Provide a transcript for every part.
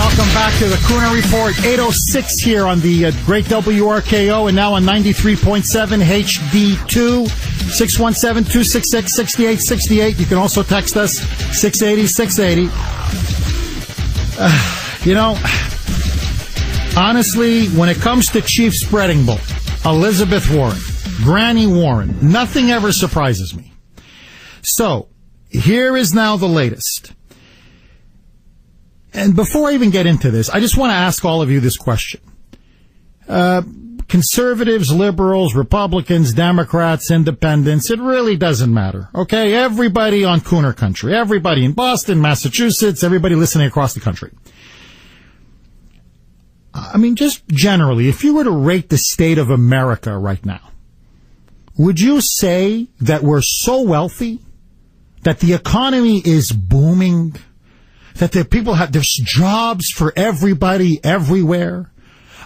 Welcome back to the Kuhner Report. 8:06 here on the great WRKO and now on 93.7 HD2. 617-266-6868. You can also text us 680-680. Honestly, when it comes to Chief Spreading Bull, Elizabeth Warren, Granny Warren, nothing ever surprises me. So, here is now the latest. And before I even get into this, I just want to ask all of you this question. Conservatives, liberals, Republicans, Democrats, independents, it really doesn't matter. Okay? Everybody on Kuhner country, everybody in Boston, Massachusetts, everybody listening across the country. I mean, just generally, if you were to rate the state of America right now, would you say that we're so wealthy, that the economy is booming, that there's jobs for everybody everywhere?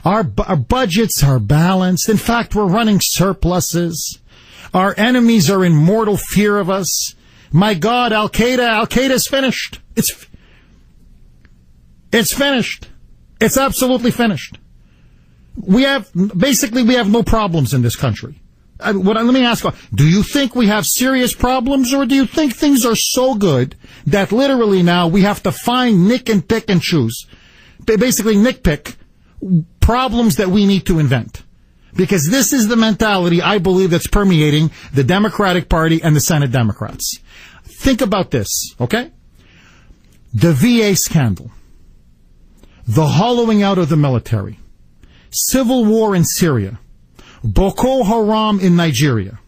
Our budgets are balanced. In fact, we're running surpluses. Our enemies are in mortal fear of us. My God, Al-Qaeda's finished. It's finished. It's absolutely finished. We have no problems in this country. Let me ask you, do you think we have serious problems, or do you think things are so good that literally now we have to find, nick and pick and choose? Basically nitpick problems that we need to invent. Because this is the mentality, I believe, that's permeating the Democratic Party and the Senate Democrats. Think about this, okay? The VA scandal, the hollowing out of the military, civil war in Syria, Boko Haram in Nigeria,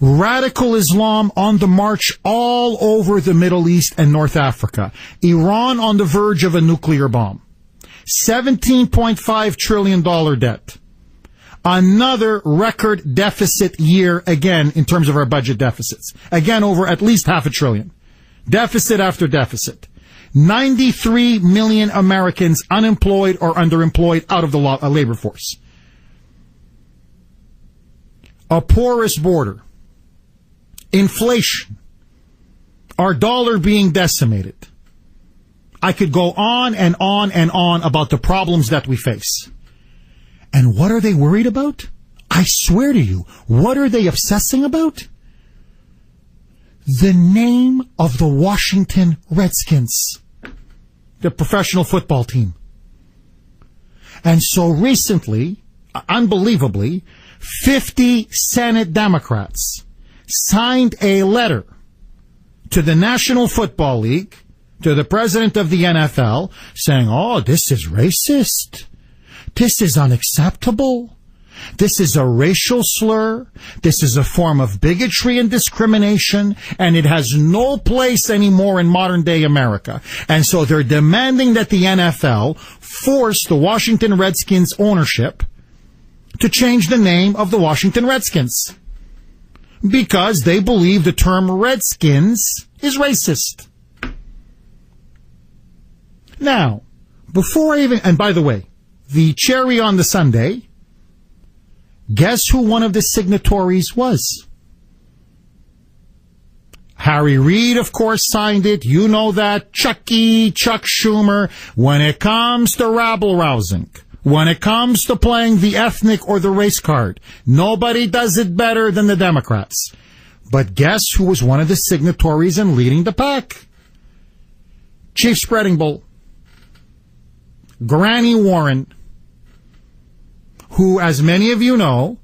radical Islam on the march all over the Middle East and North Africa, Iran on the verge of a nuclear bomb, $17.5 trillion debt, another record deficit year again in terms of our budget deficits, again over at least $500 billion, deficit after deficit, 93 million Americans unemployed or underemployed out of the labor force. A porous border, inflation, our dollar being decimated. I could go on and on and on about the problems that we face. And what are they worried about? I swear to you, what are they obsessing about? The name of the Washington Redskins, the professional football team. And so recently, unbelievably, 50 Senate Democrats signed a letter to the National Football League, to the president of the NFL, saying, oh, this is racist. This is unacceptable. This is a racial slur. This is a form of bigotry and discrimination, and it has no place anymore in modern-day America. And so they're demanding that the NFL force the Washington Redskins ownership to change the name of the Washington Redskins, because they believe the term Redskins is racist. Now, before I even, and by the way, the cherry on the sundae, guess who one of the signatories was? Harry Reid, of course, signed it. You know that. Chuck Schumer. When it comes to rabble-rousing, when it comes to playing the ethnic or the race card, nobody does it better than the Democrats. But guess who was one of the signatories and leading the pack? Chief Spreading Bull, Granny Warren, who, as many of you know,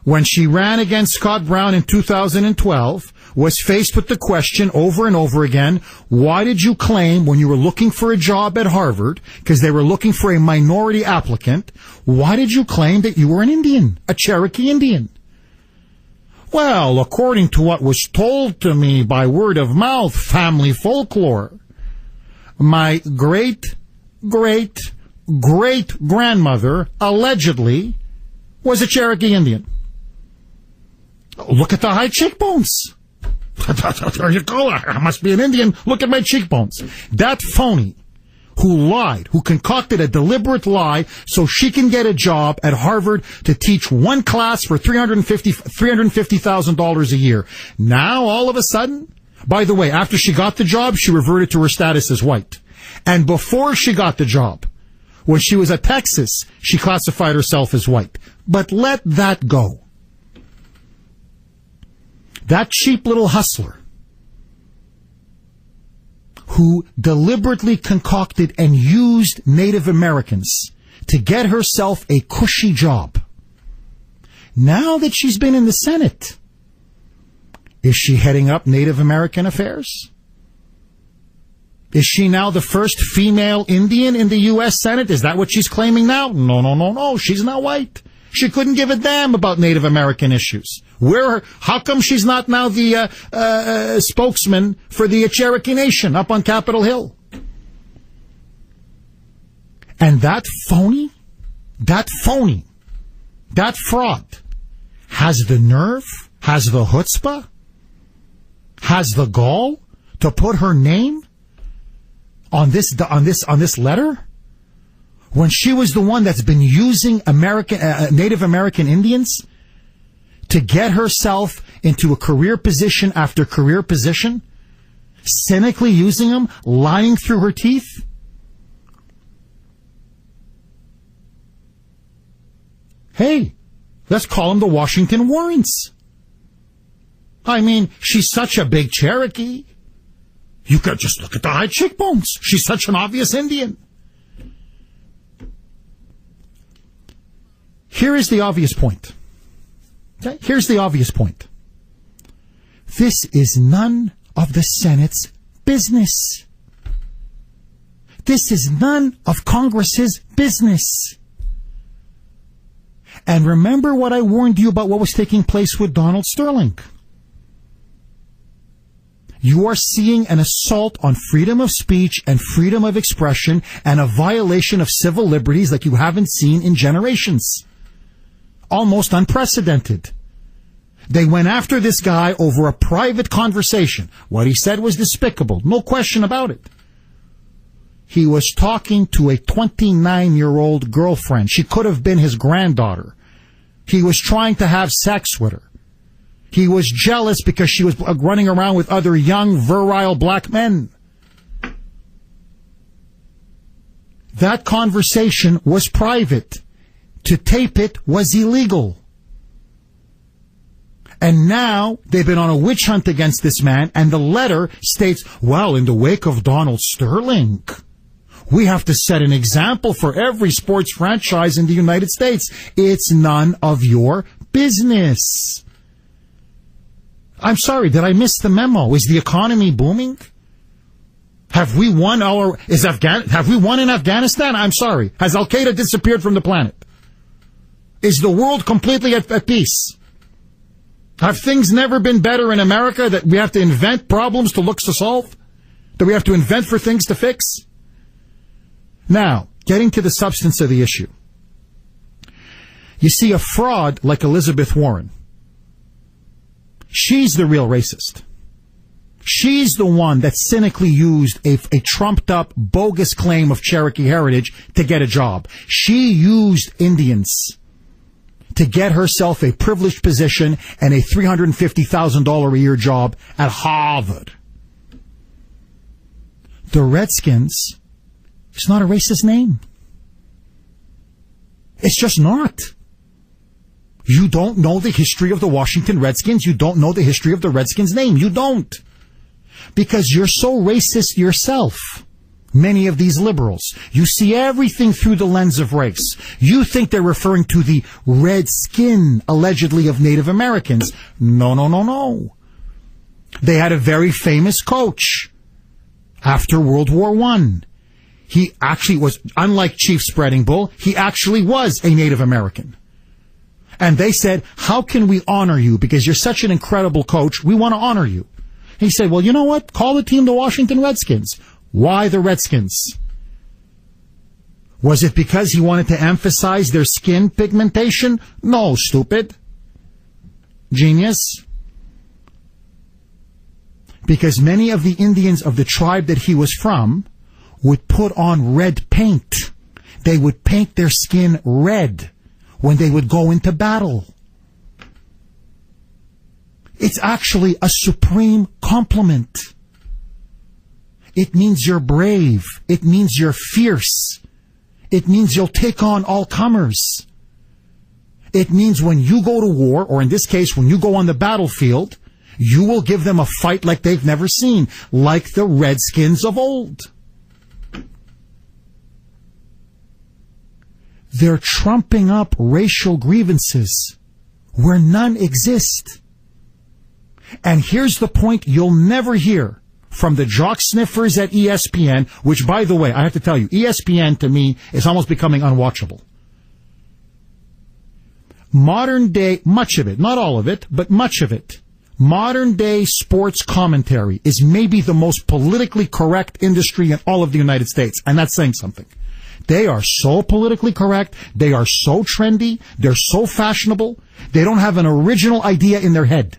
when she ran against Scott Brown in 2012, was faced with the question over and over again, why did you claim when you were looking for a job at Harvard, because they were looking for a minority applicant, why did you claim that you were an Indian, a Cherokee Indian? Well, according to what was told to me by word of mouth, family folklore, my great-great-great-grandmother allegedly was a Cherokee Indian. Look at the high cheekbones. There you go. I must be an Indian. Look at my cheekbones. That phony who lied, who concocted a deliberate lie so she can get a job at Harvard to teach one class for $350,000 a year. Now, all of a sudden, by the way, after she got the job, she reverted to her status as white. And before she got the job, when she was at Texas, she classified herself as white. But let that go. That cheap little hustler who deliberately concocted and used Native Americans to get herself a cushy job. Now that she's been in the Senate, is she heading up Native American affairs? Is she now the first female Indian in the U.S. Senate? Is that what she's claiming now? No. She's not white. She couldn't give a damn about Native American issues. How come she's not now the spokesman for the Cherokee Nation up on Capitol Hill? And that phony, that fraud has the nerve, has the chutzpah, has the gall to put her name on this letter, when she was the one that's been using Native American Indians to get herself into a career position after career position, cynically using them, lying through her teeth. Hey, let's call them the Washington Warrens. I mean, she's such a big Cherokee. You could just look at the high cheekbones. She's such an obvious Indian. Here is the obvious point. Okay? Here's the obvious point. This is none of the Senate's business. This is none of Congress's business. And remember what I warned you about what was taking place with Donald Sterling. You are seeing an assault on freedom of speech and freedom of expression and a violation of civil liberties like you haven't seen in generations. Almost unprecedented. They went after this guy over a private conversation. What he said was despicable. No question about it. He was talking to a 29-year-old girlfriend. She could have been his granddaughter. He was trying to have sex with her. He was jealous because she was running around with other young, virile black men. That conversation was private. To tape it was illegal. And now they've been on a witch hunt against this man, and the letter states, well, in the wake of Donald Sterling, we have to set an example for every sports franchise in the United States. It's none of your business. I'm sorry, did I miss the memo? Is the economy booming? Have we won have we won in Afghanistan? I'm sorry. Has Al-Qaeda disappeared from the planet? Is the world completely at peace? Have things never been better in America that we have to invent problems to solve? That we have to invent for things to fix? Now, getting to the substance of the issue. You see, a fraud like Elizabeth Warren, she's the real racist. She's the one that cynically used a trumped-up, bogus claim of Cherokee heritage to get a job. She used Indians to get herself a privileged position and a $350,000 a year job at Harvard. The Redskins, it's not a racist name. It's just not. You don't know the history of the Washington Redskins. You don't know the history of the Redskins name. You don't. Because you're so racist yourself. Many of these liberals. You see everything through the lens of race. You think they're referring to the red skin, allegedly, of Native Americans. No. They had a very famous coach after World War I. He actually was, unlike Chief Spreading Bull, he actually was a Native American. And they said, how can we honor you? Because you're such an incredible coach, we want to honor you. He said, well, you know what? Call the team the Washington Redskins. Why the Redskins? Was it because he wanted to emphasize their skin pigmentation? No, stupid. Genius. Because many of the Indians of the tribe that he was from would put on red paint. They would paint their skin red when they would go into battle. It's actually a supreme compliment. It means you're brave. It means you're fierce. It means you'll take on all comers. It means when you go to war, or in this case, when you go on the battlefield, you will give them a fight like they've never seen, like the Redskins of old. They're trumping up racial grievances where none exist. And here's the point you'll never hear from the jock sniffers at ESPN, which, by the way, I have to tell you, ESPN to me is almost becoming unwatchable. Modern day, much of it, not all of it, but much of it, modern day sports commentary is maybe the most politically correct industry in all of the United States. And that's saying something. They are so politically correct. They are so trendy. They're so fashionable. They don't have an original idea in their head.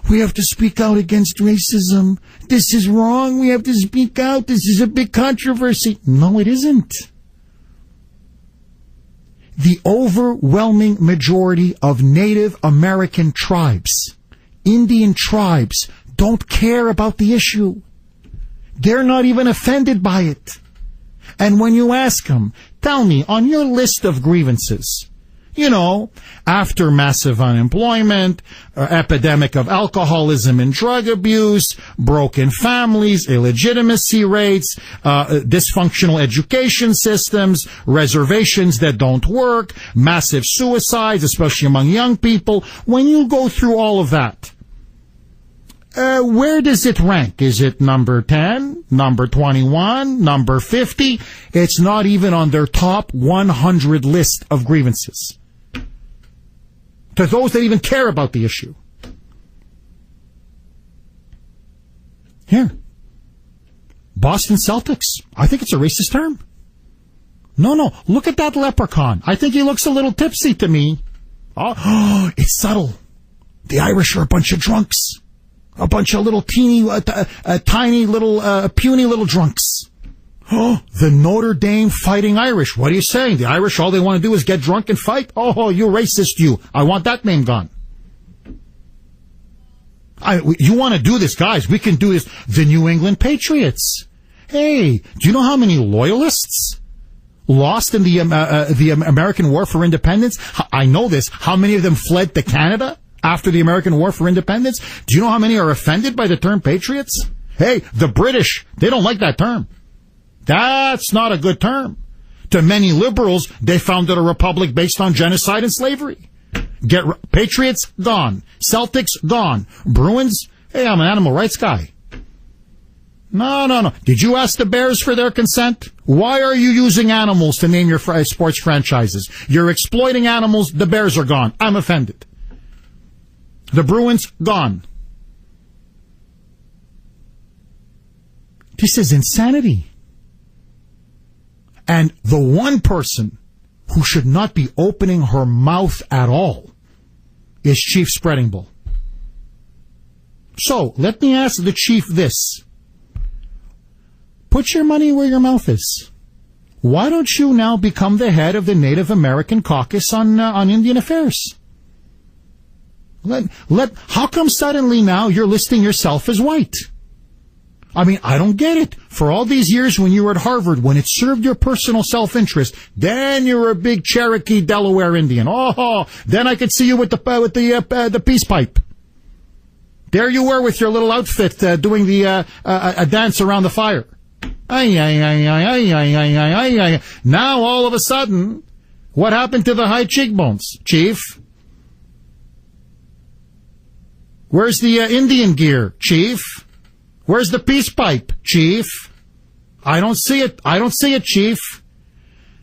We have to speak out against racism. This is wrong. We have to speak out. This is a big controversy. No, it isn't. The overwhelming majority of Native American tribes, Indian tribes, don't care about the issue. They're not even offended by it. And when you ask them, tell me, on your list of grievances, you know, after massive unemployment, epidemic of alcoholism and drug abuse, broken families, illegitimacy rates, dysfunctional education systems, reservations that don't work, massive suicides, especially among young people. When you go through all of that, where does it rank? Is it number 10, number 21, number 50? It's not even on their top 100 list of grievances. To those that even care about the issue. Here. Boston Celtics. I think it's a racist term. No. Look at that leprechaun. I think he looks a little tipsy to me. Oh, it's subtle. The Irish are a bunch of drunks. A bunch of little tiny little, puny little drunks. Oh, the Notre Dame Fighting Irish. What are you saying? The Irish, all they want to do is get drunk and fight? Oh, you racist, you. I want that name gone. You want to do this, guys. We can do this. The New England Patriots. Hey, do you know how many loyalists lost in the American War for Independence? I know this. How many of them fled to Canada after the American War for Independence? Do you know how many are offended by the term patriots? Hey, the British, they don't like that term. That's not a good term. To many liberals, they founded a republic based on genocide and slavery. Patriots, gone. Celtics, gone. Bruins, hey, I'm an animal rights guy. No. Did you ask the Bears for their consent? Why are you using animals to name your sports franchises? You're exploiting animals. The Bears are gone. I'm offended. The Bruins, gone. This is insanity. And the one person who should not be opening her mouth at all is Chief Spreading Bull. So, let me ask the chief this. Put your money where your mouth is. Why don't you now become the head of the Native American caucus on Indian affairs? How come suddenly now you're listing yourself as white? I mean, I don't get it. For all these years when you were at Harvard, when it served your personal self-interest, then you were a big Cherokee Delaware Indian. Oh, then I could see you with the peace pipe. There you were with your little outfit doing a dance around the fire. Now all of a sudden, what happened to the high cheekbones, Chief? Where's the Indian gear, Chief? Where's the peace pipe, Chief? I don't see it. Chief.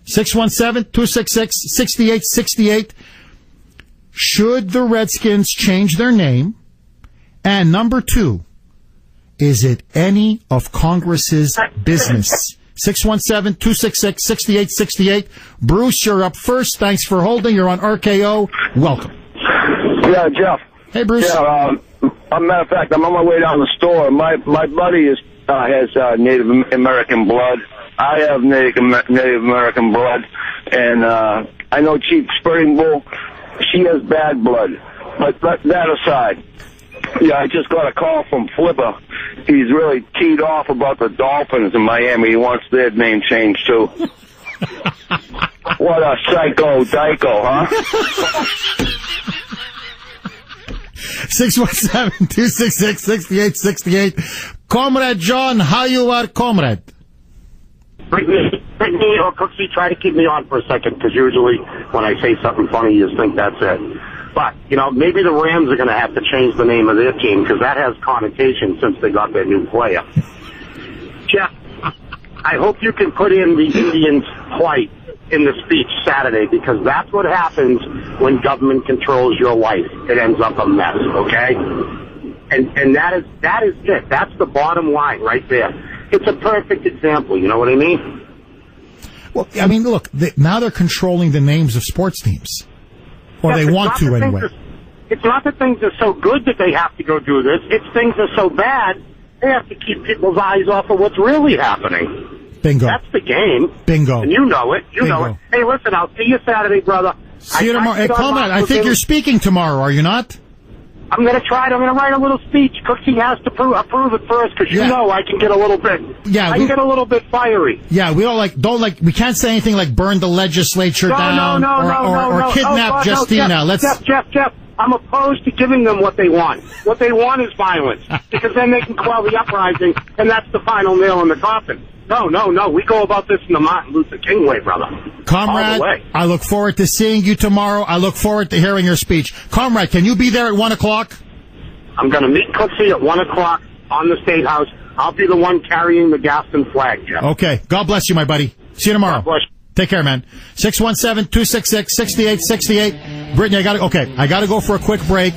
617-266-6868. Should the Redskins change their name? And number 2, is it any of Congress's business? 617-266-6868. Bruce, you're up first. Thanks for holding. You're on RKO. Welcome. Yeah, Jeff. Hey, Bruce. Yeah, as a matter of fact, I'm on my way down the store. My buddy has Native American blood. I have Native American blood, and I know Chief Spreading Bull. She has bad blood. But that aside, Yeah, I just got a call from Flipper. He's really teed off about the Dolphins in Miami. He wants their name changed, too. What a psycho-dyko, huh? 617-266-6868. Comrade John, how you are, comrade? Brittany or Cooksey, try to keep me on for a second, because usually when I say something funny, you just think that's it. But, maybe the Rams are going to have to change the name of their team, because that has connotation since they got their new player. Jeff, I hope you can put in the Indians' plight in the speech Saturday, because that's what happens when government controls your life. It ends up a mess, okay? And that is it. That's the bottom line right there. It's a perfect example, you know what I mean? Well, I mean, look, now they're controlling the names of sports teams. Or they want to, anyway. It's not that things are so good that they have to go do this. It's things are so bad, they have to keep people's eyes off of what's really happening. Bingo. That's the game. Bingo. And you know it. You know it. Hey, listen, I'll see you Saturday, brother. See you tomorrow. Hey, comrade, I think you're speaking tomorrow, are you not? I'm going to try it. I'm going to write a little speech. Cooksey has to approve it first, because you know I can get a little bit. Yeah, I can get a little bit fiery. Yeah, we we can't say anything like burn the legislature down or kidnap Justina. Jeff. I'm opposed to giving them what they want. What they want is violence, because then they can quell the uprising, and that's the final nail in the coffin. No. We go about this in the Martin Luther King way, brother. Comrade, I look forward to seeing you tomorrow. I look forward to hearing your speech. Comrade, can you be there at 1 o'clock? I'm going to meet Cooksey at 1 o'clock on the State House. I'll be the one carrying the Gaston flag, Jeff. Okay. God bless you, my buddy. See you tomorrow. God bless you. Take care, man. 617-266-6868. Brittany, I gotta go for a quick break.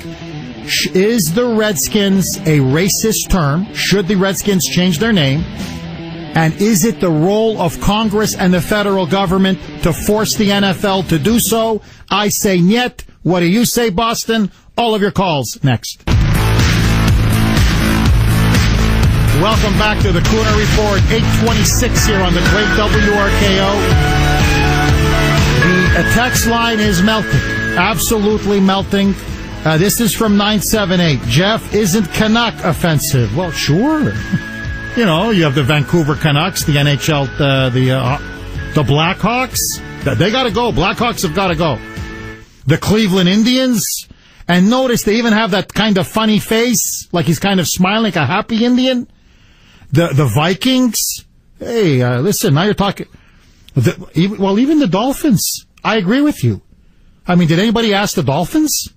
Is the Redskins a racist term? Should the Redskins change their name? And is it the role of Congress and the federal government to force the NFL to do so? I say niet. What do you say, Boston? All of your calls next. Welcome back to the Kuhner Report, 826 here on the great WRKO. The text line is melting, absolutely melting. This is from 978. Jeff, isn't Canuck offensive? Well, sure. You know, you have the Vancouver Canucks, the NHL, the Blackhawks. They got to go. Blackhawks have got to go. The Cleveland Indians. And notice they even have that kind of funny face, like he's kind of smiling, like a happy Indian. The Vikings. Hey, listen, now you're talking. Even the Dolphins. I agree with you. I mean, did anybody ask the Dolphins?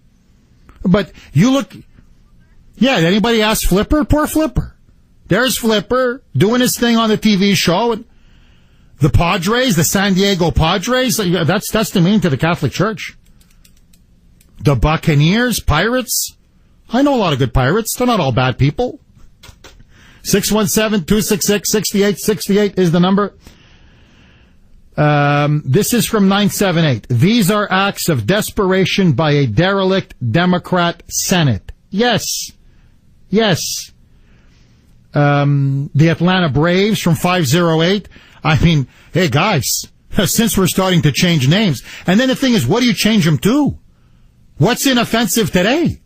But you look. Yeah, did anybody ask Flipper? Poor Flipper. There's Flipper doing his thing on the TV show. And the Padres, the San Diego Padres, that's the meaning to the Catholic Church. The Buccaneers, Pirates. I know a lot of good Pirates. They're not all bad people. 617-266-6868 is the number. This is from 978. These are acts of desperation by a derelict Democrat Senate. Yes. The Atlanta Braves from 508. I mean, hey guys, since we're starting to change names. And then the thing is, what do you change them to? What's inoffensive today?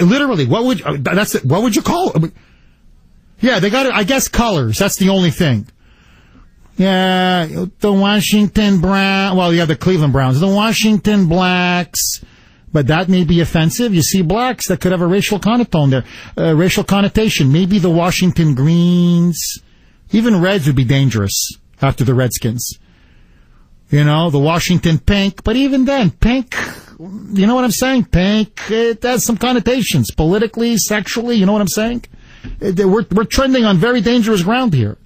Literally, what would you call it? Yeah, they got it. I guess colors. That's the only thing. Yeah, the Washington Browns. Well, yeah, the Cleveland Browns. The Washington Blacks. But that may be offensive. You see blacks, that could have a racial connotation there. Racial connotation. Maybe the Washington Greens. Even Reds would be dangerous after the Redskins. You know, the Washington Pink. But even then, pink, you know what I'm saying? Pink, it has some connotations. Politically, sexually, you know what I'm saying? We're trending on very dangerous ground here.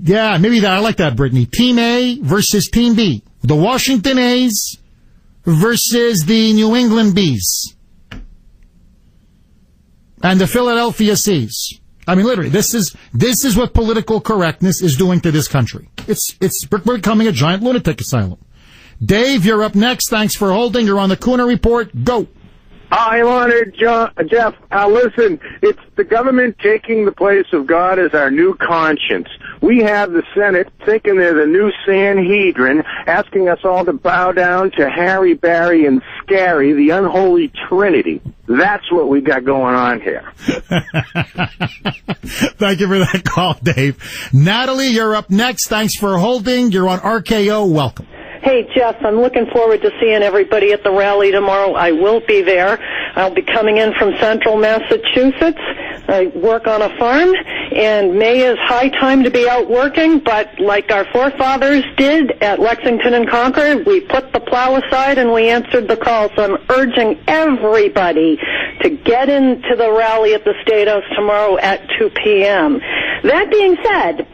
Yeah, maybe that. I like that, Brittany. Team A versus Team B. The Washington A's versus the New England B's. And the Philadelphia C's. I mean, literally, this is what political correctness is doing to this country. We're becoming a giant lunatic asylum. Dave, you're up next. Thanks for holding. You're on the Kuhner Report. Go. I'm honored, Jeff. Listen, it's the government taking the place of God as our new conscience. We have the Senate thinking they're the new Sanhedrin, asking us all to bow down to Harry, Barry, and Scary, the unholy trinity. That's what we got going on here. Thank you for that call, Dave. Natalie, you're up next. Thanks for holding. You're on RKO. Welcome. Hey, Jeff, I'm looking forward to seeing everybody at the rally tomorrow. I will be there. I'll be coming in from central Massachusetts. I work on a farm, and May is high time to be out working, but like our forefathers did at Lexington and Concord, we put the plow aside and we answered the call. So I'm urging everybody to get into the rally at the State House tomorrow at 2 p.m. That being said,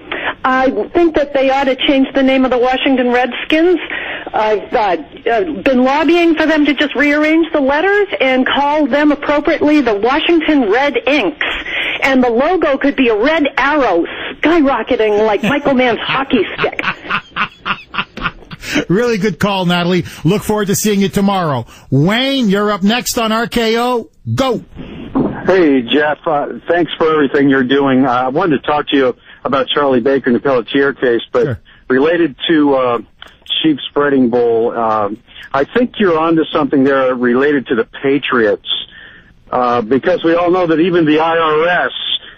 I think that they ought to change the name of the Washington Redskins. I've been lobbying for them to just rearrange the letters and call them appropriately the Washington Red Inks. And the logo could be a red arrow skyrocketing like Michael Mann's hockey stick. Really good call, Natalie. Look forward to seeing you tomorrow. Wayne, you're up next on RKO. Go. Hey, Jeff. Thanks for everything you're doing. I wanted to talk to you about Charlie Baker and the Pelletier case, but sure. Related to sheep spreading bull, I think you're onto something there related to the Patriots, because we all know that even the IRS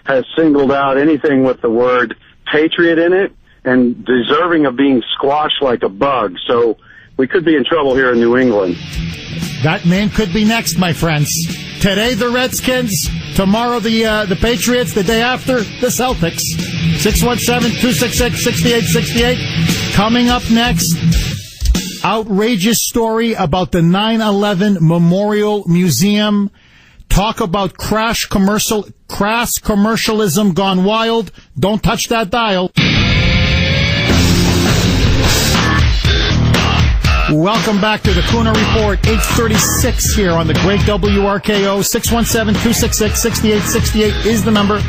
has singled out anything with the word patriot in it and deserving of being squashed like a bug. So we could be in trouble here in New England. That man could be next, my friends. Today, the Redskins. Tomorrow, the Patriots. The day after, the Celtics. 617-266-6868. Coming up next, outrageous story about the 9/11 Memorial Museum. Talk about crass commercialism gone wild. Don't touch that dial. Welcome back to the Kuhner Report, 8:36 here on the great WRKO. 617-266-6868 is the number.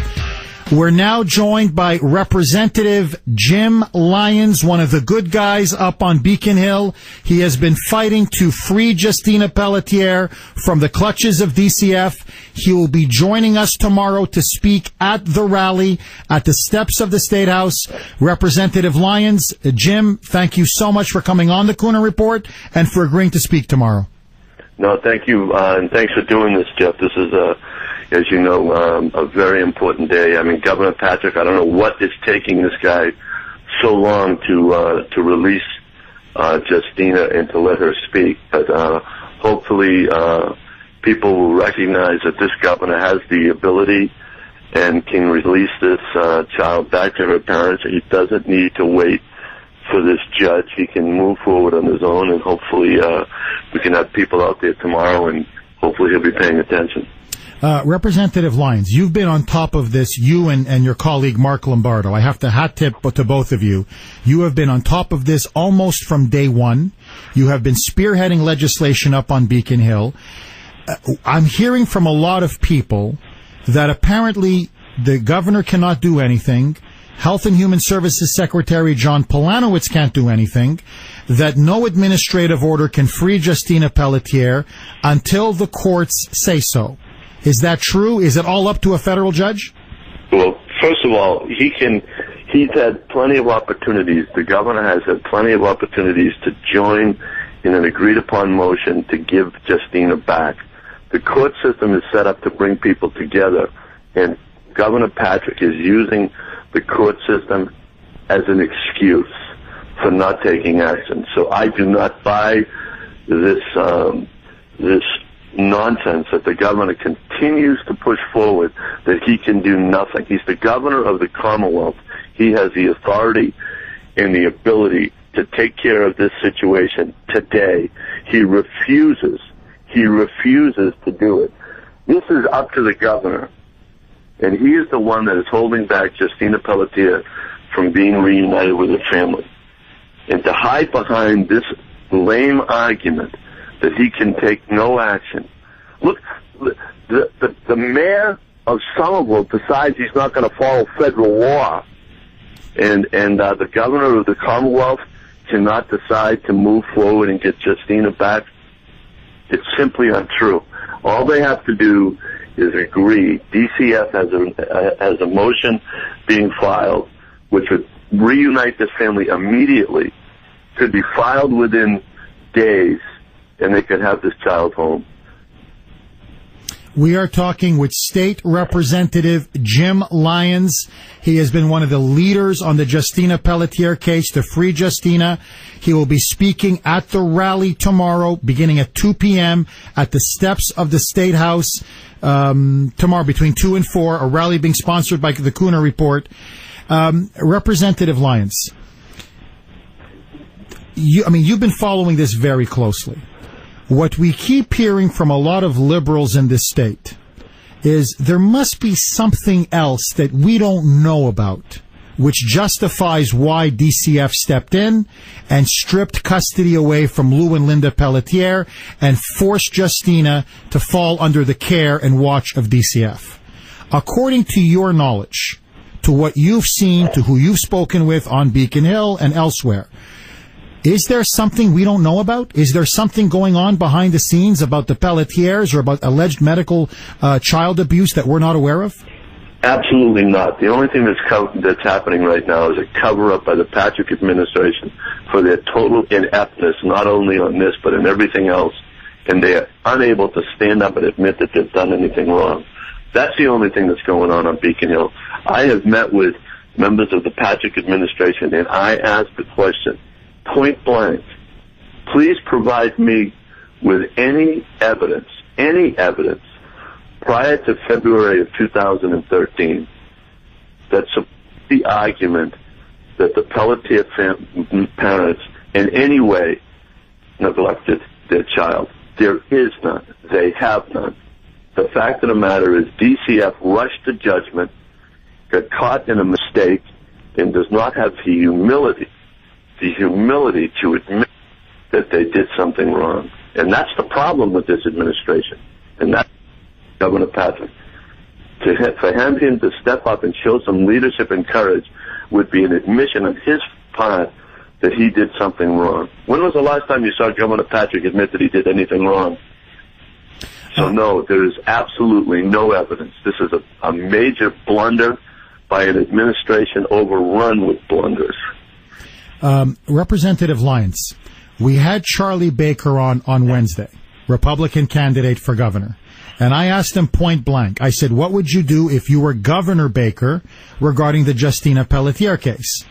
We're now joined by Representative Jim Lyons, one of the good guys up on Beacon Hill. He has been fighting to free Justina Pelletier from the clutches of DCF. He will be joining us tomorrow to speak at the rally at the steps of the State House. Representative Lyons, Jim, thank you so much for coming on the Kuhner Report and for agreeing to speak tomorrow. No, thank you, and thanks for doing this, Jeff. This is as you know, a very important day. I mean, Governor Patrick, I don't know what is taking this guy so long to release Justina and to let her speak. But hopefully people will recognize that this governor has the ability and can release this child back to her parents. He doesn't need to wait for this judge. He can move forward on his own, and hopefully we can have people out there tomorrow, and hopefully he'll be paying attention. Representative Lyons, you've been on top of this, you and your colleague Mark Lombardo. I have to hat tip to both of you. You have been on top of this almost from day one. You have been spearheading legislation up on Beacon Hill. I'm hearing from a lot of people that apparently the governor cannot do anything. Health and Human Services Secretary John Polanowitz can't do anything, that no administrative order can free Justina Pelletier until the courts say so. Is that true? Is it all up to a federal judge? Well, first of all, he's had plenty of opportunities. The governor has had plenty of opportunities to join in an agreed-upon motion to give Justina back. The court system is set up to bring people together, and Governor Patrick is using the court system as an excuse for not taking action. So I do not buy this nonsense that the governor continues to push forward, that he can do nothing. He's the governor of the Commonwealth. He has the authority and the ability to take care of this situation today. He refuses to do it. This is up to the governor, and he is the one that is holding back Justina Pelletier from being reunited with her family. And to hide behind this lame argument that he can take no action. Look, the mayor of Somerville decides he's not going to follow federal law, and the governor of the Commonwealth cannot decide to move forward and get Justina back. It's simply untrue. All they have to do is agree. DCF has a motion being filed, which would reunite this family immediately could be filed within days, and they could have this child home. We are talking with State Representative Jim Lyons. He has been one of the leaders on the Justina Pelletier case to free Justina. He will be speaking at the rally tomorrow, beginning at 2 p.m. at the steps of the State House tomorrow between 2 and 4, a rally being sponsored by the Kuhner Report. Representative Lyons, you've been following this very closely. What we keep hearing from a lot of liberals in this state is there must be something else that we don't know about, which justifies why DCF stepped in and stripped custody away from Lou and Linda Pelletier and forced Justina to fall under the care and watch of DCF. According to your knowledge, to what you've seen, to who you've spoken with on Beacon Hill and elsewhere, is there something we don't know about? Is there something going on behind the scenes about the Pelletiers or about alleged medical child abuse that we're not aware of? Absolutely not. The only thing that's happening right now is a cover-up by the Patrick administration for their total ineptness, not only on this, but in everything else. And they are unable to stand up and admit that they've done anything wrong. That's the only thing that's going on Beacon Hill. I have met with members of the Patrick administration, and I asked the question, point blank, please provide me with any evidence prior to February of 2013 that supports the argument that the Pelletier parents in any way neglected their child. There is none. They have none. The fact of the matter is DCF rushed to judgment, got caught in a mistake, and does not have the humility to admit that they did something wrong. And that's the problem with this administration. And that's Governor Patrick. For him to step up and show some leadership and courage would be an admission on his part that he did something wrong. When was the last time you saw Governor Patrick admit that he did anything wrong? So no, there is absolutely no evidence. This is a major blunder by an administration overrun with blunders. Representative Lyons, we had Charlie Baker on Wednesday, Republican candidate for governor. And I asked him point blank, I said, what would you do if you were Governor Baker regarding the Justina Pelletier case?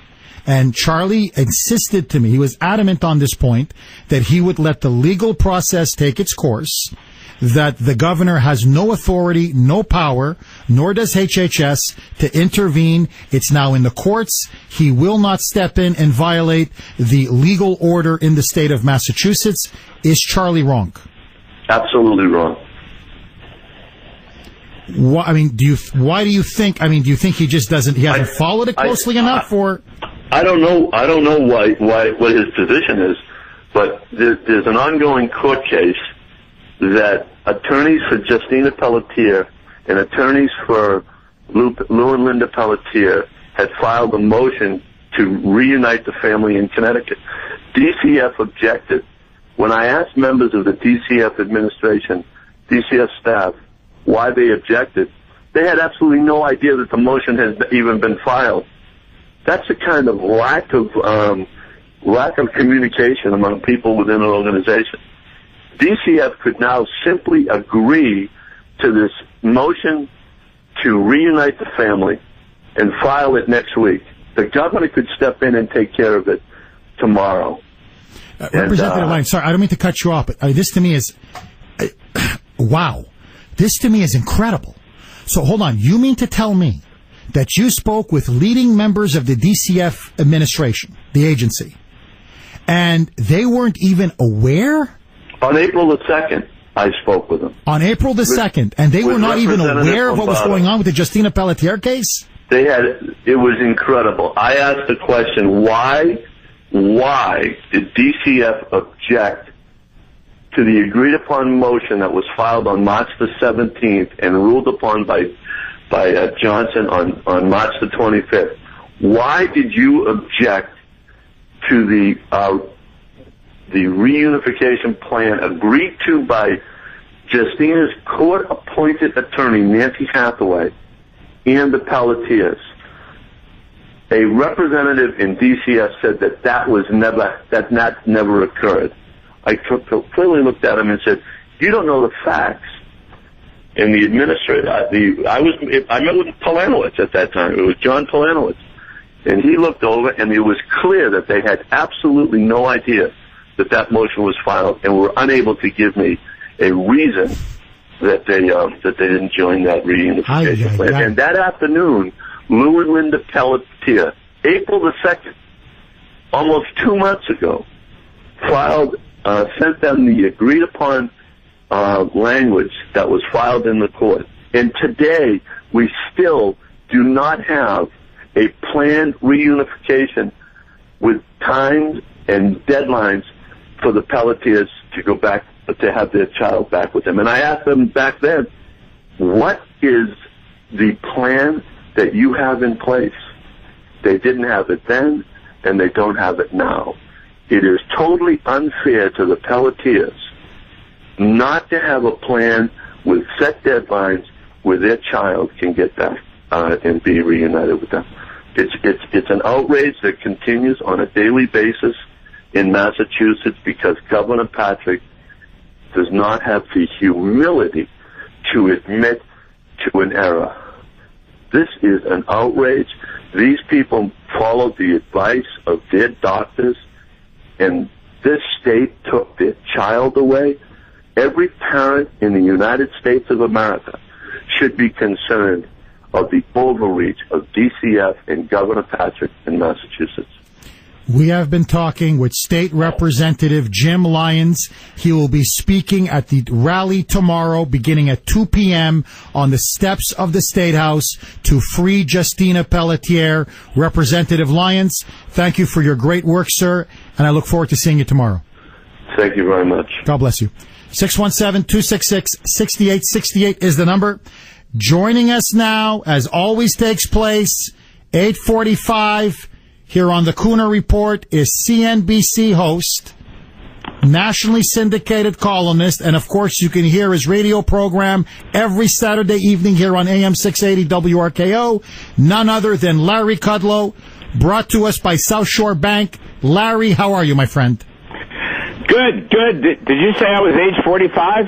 And Charlie insisted to me, he was adamant on this point, that he would let the legal process take its course, that the governor has no authority, no power, nor does HHS to intervene. It's now in the courts. He will not step in and violate the legal order in the state of Massachusetts. Is Charlie wrong? Absolutely wrong. Why do you think he just doesn't, he hasn't followed it closely enough, or? I don't know what his position is, but there's an ongoing court case that attorneys for Justina Pelletier and attorneys for Lou and Linda Pelletier had filed a motion to reunite the family in Connecticut. DCF objected. When I asked members of the DCF administration, DCF staff, why they objected, they had absolutely no idea that the motion had even been filed. That's a kind of lack of communication among people within an organization. DCF could now simply agree to this motion to reunite the family and file it next week. The governor could step in and take care of it tomorrow. Representative Lyons, sorry, I don't mean to cut you off, but this to me is, wow. This to me is incredible. So hold on, you mean to tell me that you spoke with leading members of the DCF administration, the agency, and they weren't even aware? On April the 2nd, I spoke with them. On April the 2nd, and they were not even aware of what was going on with the Justina Pelletier case? It was incredible. I asked the question, why did DCF object to the agreed-upon motion that was filed on March the 17th and ruled upon by Johnson on March the 25th? Why did you object to the reunification plan agreed to by Justina's court-appointed attorney, Nancy Hathaway, and the Pelletiers? a representative in DCF said that never occurred. I clearly looked at him and said, "You don't know the facts." And the administrator, I met with Polanowitz at that time. It was John Polanowitz, and he looked over, and it was clear that they had absolutely no idea that motion was filed, and were unable to give me a reason that they didn't join that reunification plan. And that afternoon, Lou and Linda Pelletier, April the 2nd, almost 2 months ago, sent them the agreed upon language that was filed in the court. And today, we still do not have a planned reunification with times and deadlines for the Pelletiers to go back, to have their child back with them. And I asked them back then, what is the plan that you have in place? They didn't have it then, and they don't have it now. It is totally unfair to the Pelletiers not to have a plan with set deadlines where their child can get back and be reunited with them. It's an outrage that continues on a daily basis in Massachusetts because Governor Patrick does not have the humility to admit to an error. This is an outrage. These people followed the advice of their doctors, and this state took their child away. Every parent in the United States of America should be concerned of the overreach of DCF and Governor Patrick in Massachusetts. We have been talking with State Representative Jim Lyons. He will be speaking at the rally tomorrow beginning at 2 p.m. on the steps of the State House to free Justina Pelletier. Representative Lyons, thank you for your great work, sir, and I look forward to seeing you tomorrow. Thank you very much. God bless you. 617-266-6868 is the number. Joining us now, as always takes place, 8:45 here on the Kuhner Report, is CNBC host, nationally syndicated columnist, and of course you can hear his radio program every Saturday evening here on AM 680 WRKO, none other than Larry Kudlow, brought to us by South Shore Bank. Larry, how are you, my friend? Good. Did you say I was age 45?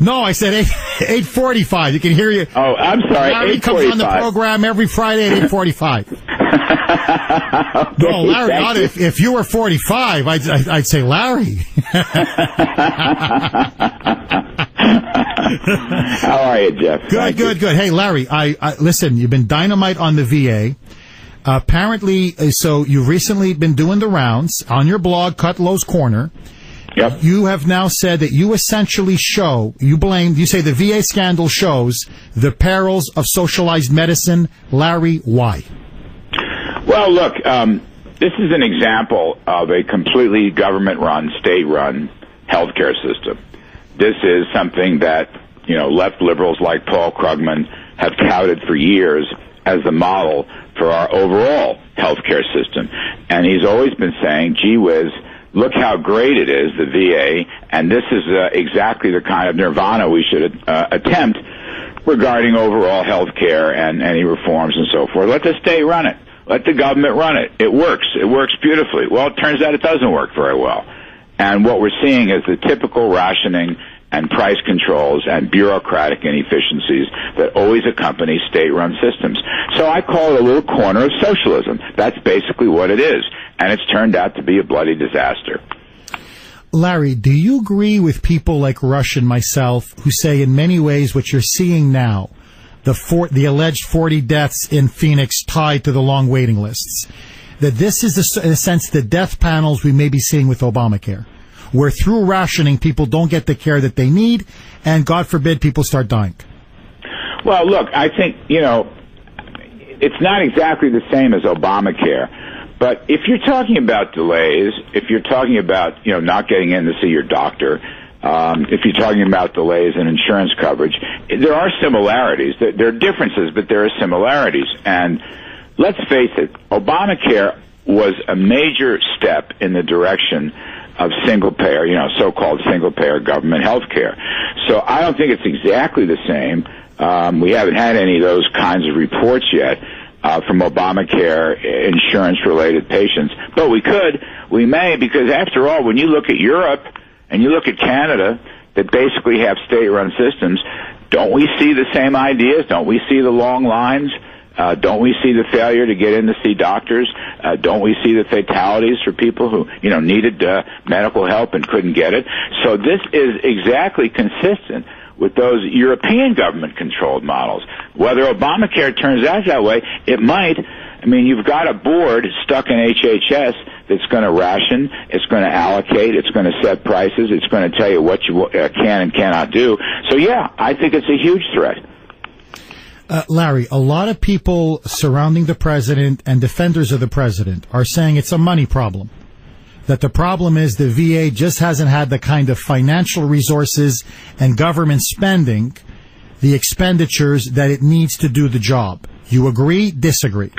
No, I said 8:45. You can hear you. Oh, I'm sorry. Larry comes on the program every Friday at 8:45. Okay, no, Larry, not if you were 45, I'd say Larry. How are you, Jeff? Good. Hey, Larry, I listen, you've been dynamite on the VA. Apparently, so you've recently been doing the rounds on your blog, Kutlow's Corner. Yep. You have now said that you essentially you say the VA scandal shows the perils of socialized medicine. Larry, why? Well, look, this is an example of a completely government-run, state-run healthcare system. This is something that, left liberals like Paul Krugman have touted for years as the model for our overall healthcare system. And he's always been saying, gee whiz, look how great it is, the VA, and this is exactly the kind of nirvana we should attempt regarding overall health care and any reforms and so forth. Let the state run it. Let the government run it. It works. It works beautifully. Well, it turns out it doesn't work very well. And what we're seeing is the typical rationing and price controls and bureaucratic inefficiencies that always accompany state-run systems. So I call it a little corner of socialism. That's basically what it is. And it's turned out to be a bloody disaster. Larry, do you agree with people like Rush and myself who say in many ways what you're seeing now, the alleged 40 deaths in Phoenix tied to the long waiting lists, that this is, in a sense, the death panels we may be seeing with Obamacare, where through rationing people don't get the care that they need, and God forbid people start dying? Well, look, I think, it's not exactly the same as Obamacare. But if you're talking about delays, if you're talking about, not getting in to see your doctor, if you're talking about delays in insurance coverage, there are similarities. There are differences, but there are similarities. And let's face it, Obamacare was a major step in the direction of single-payer, so-called single-payer government health care. So I don't think it's exactly the same. We haven't had any of those kinds of reports yet. from Obamacare insurance-related patients. But we may, because after all, when you look at Europe and you look at Canada, that basically have state-run systems, don't we see the same ideas? Don't we see the long lines? Don't we see the failure to get in to see doctors? Don't we see the fatalities for people who, needed medical help and couldn't get it? So this is exactly consistent with those European government-controlled models. Whether Obamacare turns out that way, it might. I mean, you've got a board stuck in HHS that's going to ration, it's going to allocate, it's going to set prices, it's going to tell you what you can and cannot do. So, yeah, I think it's a huge threat. Larry, a lot of people surrounding the president and defenders of the president are saying it's a money problem. That the problem is the VA just hasn't had the kind of financial resources and government spending, the expenditures that it needs to do the job. You agree, disagree?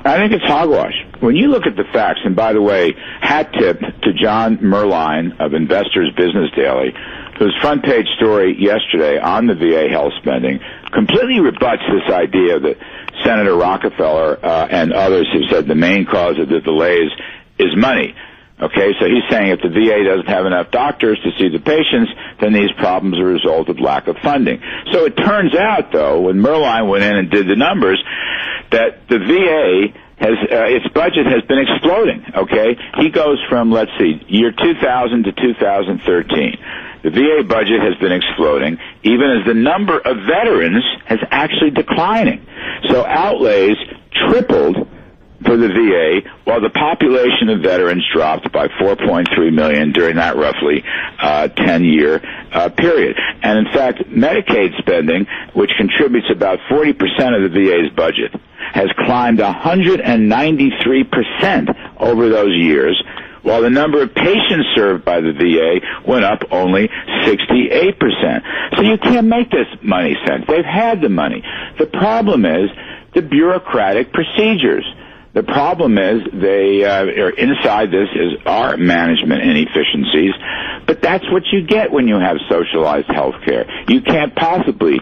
I think it's hogwash. When you look at the facts, and by the way, hat tip to John Merline of Investors Business Daily, whose front page story yesterday on the VA health spending completely rebuts this idea that Senator Rockefeller and others have said the main cause of the delays is money. Okay, so he's saying if the VA doesn't have enough doctors to see the patients, then these problems are a result of lack of funding. So it turns out, though, when Merline went in and did the numbers, that the VA has its budget has been exploding. Okay, he goes from, let's see, year 2000 to 2013. The VA budget has been exploding, even as the number of veterans has actually declining. So outlays tripled for the VA, while the population of veterans dropped by 4.3 million during that roughly 10-year period. And in fact, Medicaid spending, which contributes about 40% of the VA's budget, has climbed 193% over those years, while the number of patients served by the VA went up only 68%. So you can't make this money sense. They've had the money. The problem is the bureaucratic procedures. The problem is they are inside this are management inefficiencies, but that's what you get when you have socialized health care. You can't possibly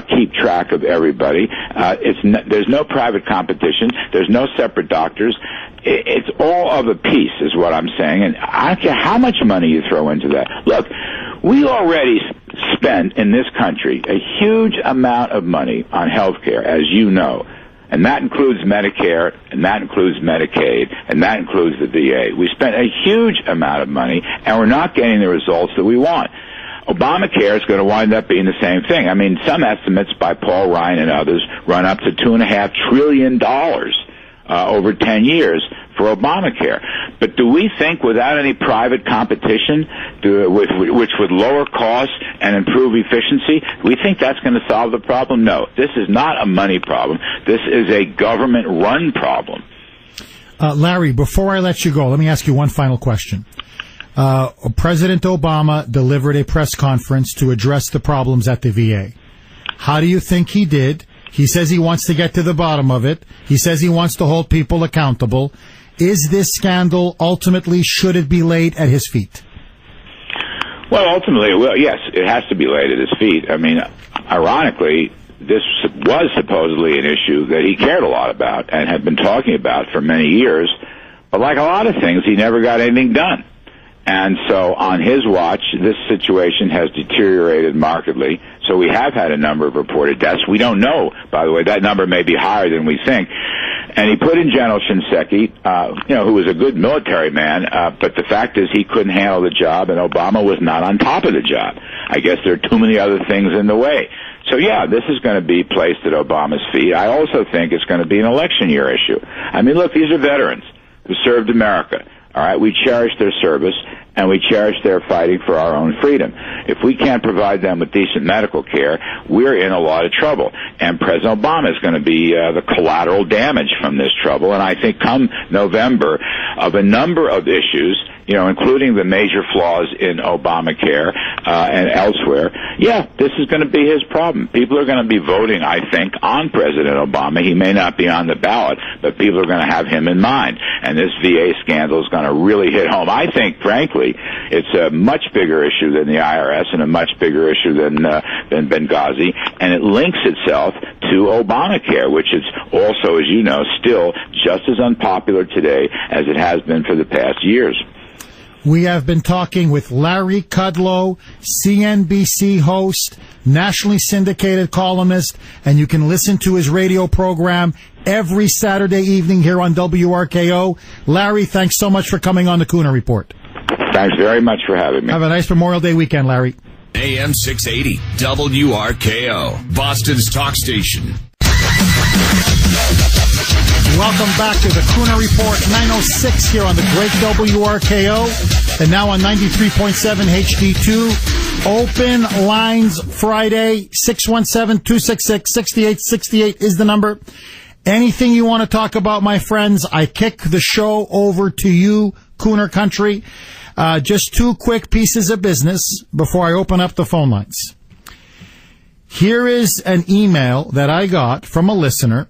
keep track of everybody. There's no private competition. There's no separate doctors. It's all of a piece is what I'm saying, and I don't care how much money you throw into that. Look, we already spend in this country a huge amount of money on health care, as you know. And that includes Medicare, and that includes Medicaid, and that includes the VA. We spent a huge amount of money, and we're not getting the results that we want. Obamacare is going to wind up being the same thing. I mean, some estimates by Paul Ryan and others run up to $2.5 trillion over 10 years for Obamacare. But do we think without any private competition, which would lower costs and improve efficiency, we think that's going to solve the problem? No. This is not a money problem. This is a government-run problem. Larry, before I let you go, let me ask you one final question. President Obama delivered a press conference to address the problems at the VA. How do you think he did? He says he wants to get to the bottom of it. He says he wants to hold people accountable. Is this scandal ultimately, should it be laid at his feet? Well, ultimately, yes, it has to be laid at his feet. I mean, ironically, this was supposedly an issue that he cared a lot about and had been talking about for many years. But like a lot of things, he never got anything done. And so on his watch, this situation has deteriorated markedly. So we have had a number of reported deaths. We don't know, by the way, that number may be higher than we think. And he put in General Shinseki, who was a good military man, but the fact is he couldn't handle the job, and Obama was not on top of the job. I guess there are too many other things in the way. So, yeah, this is going to be placed at Obama's feet. I also think it's going to be an election year issue. I mean, look, these are veterans who served America. All right, we cherish their service, and we cherish their fighting for our own freedom. If we can't provide them with decent medical care, we're in a lot of trouble. And President Obama is going to be the collateral damage from this trouble. And I think come November, of a number of issues, including the major flaws in Obamacare and elsewhere, this is going to be his problem. People are going to be voting, I think, on President Obama. He may not be on the ballot, but people are going to have him in mind. And this VA scandal is going to really hit home. I think, frankly, clearly. It's a much bigger issue than the IRS and a much bigger issue than Benghazi, and it links itself to Obamacare, which is also, as you know, still just as unpopular today as it has been for the past years. We have been talking with Larry Kudlow, CNBC host, nationally syndicated columnist, and you can listen to his radio program every Saturday evening here on WRKO. Larry, thanks so much for coming on the Kuhner Report. Thanks very much for having me. Have a nice Memorial Day weekend, Larry. AM 680, WRKO, Boston's talk station. Welcome back to the Kuhner Report, 9:06 here on the great WRKO, and now on 93.7 HD2. Open Lines Friday, 617-266-6868 is the number. Anything you want to talk about, my friends, I kick the show over to you, Kuhner Country. Just two quick pieces of business before I open up the phone lines. Here is an email that I got from a listener,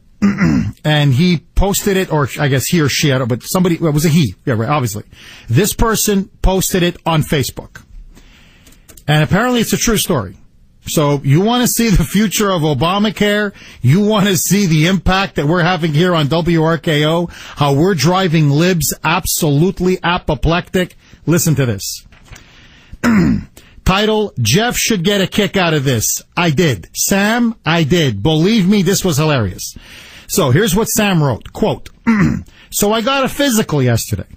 and he posted it, or I guess he or she, I don't know, but somebody, it was a he, yeah, right, obviously. This person posted it on Facebook. And apparently it's a true story. So you want to see the future of Obamacare? You want to see the impact that we're having here on WRKO? How we're driving libs absolutely apoplectic? Listen to this. Title, Jeff should get a kick out of this. I did. Sam, I did. Believe me, this was hilarious. So here's what Sam wrote. Quote, so I got a physical yesterday.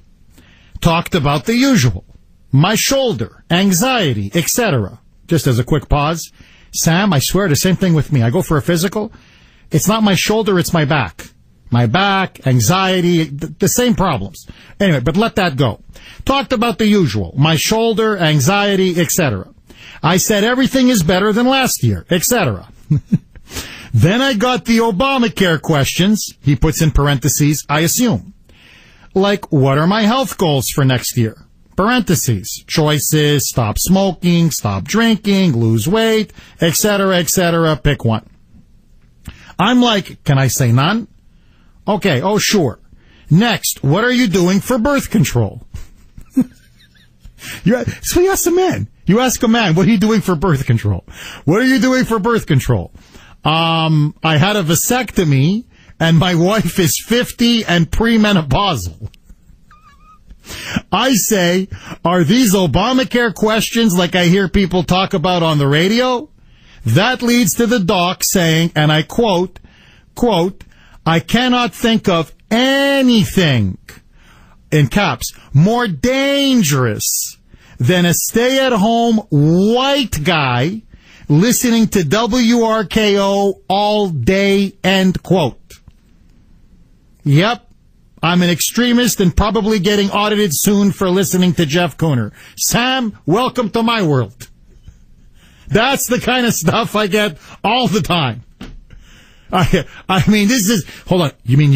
Talked about the usual. My shoulder, anxiety, etc. Just as a quick pause. Sam, I swear the same thing with me. I go for a physical. It's not my shoulder, it's my back. My back, anxiety, the same problems. Anyway, but let that go. Talked about the usual. My shoulder, anxiety, etc. I said everything is better than last year, etc. Then I got the Obamacare questions. He puts in parentheses, I assume. Like, what are my health goals for next year? Parentheses, choices, stop smoking, stop drinking, lose weight, etc., pick one. I'm like, can I say none? Okay, oh sure. Next, what are you doing for birth control? So you ask a man. You ask a man, what are you doing for birth control? What are you doing for birth control? I had a vasectomy, and my wife is 50 and premenopausal. I say, are these Obamacare questions like I hear people talk about on the radio? That leads to the doc saying, and I quote, I cannot think of anything, in caps, more dangerous than a stay-at-home white guy listening to WRKO all day, end quote. Yep. I'm an extremist and probably getting audited soon for listening to Jeff Kuhner. Sam, welcome to my world. That's the kind of stuff I get all the time. I mean, this is, hold on. You mean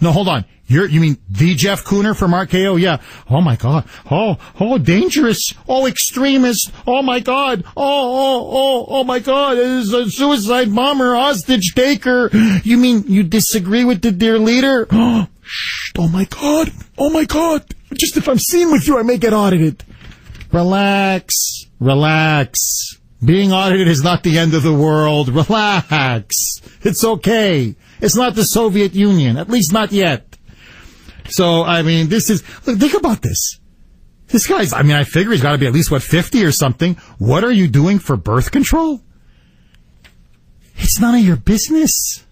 hold on. You mean the Jeff Kuhner from RKO? Yeah. Oh my God. Oh, dangerous. Oh, extremist. Oh my God. Oh my God. It is a suicide bomber, hostage taker. You mean you disagree with the dear leader? Oh my God. Oh my God. Just if I'm seen with you, I may get audited. Relax. Being audited is not the end of the world. Relax. It's okay. It's not the Soviet Union, at least not yet. So, I mean, look, think about this. This guy's, I figure he's got to be at least, 50 or something. What are you doing for birth control? It's none of your business.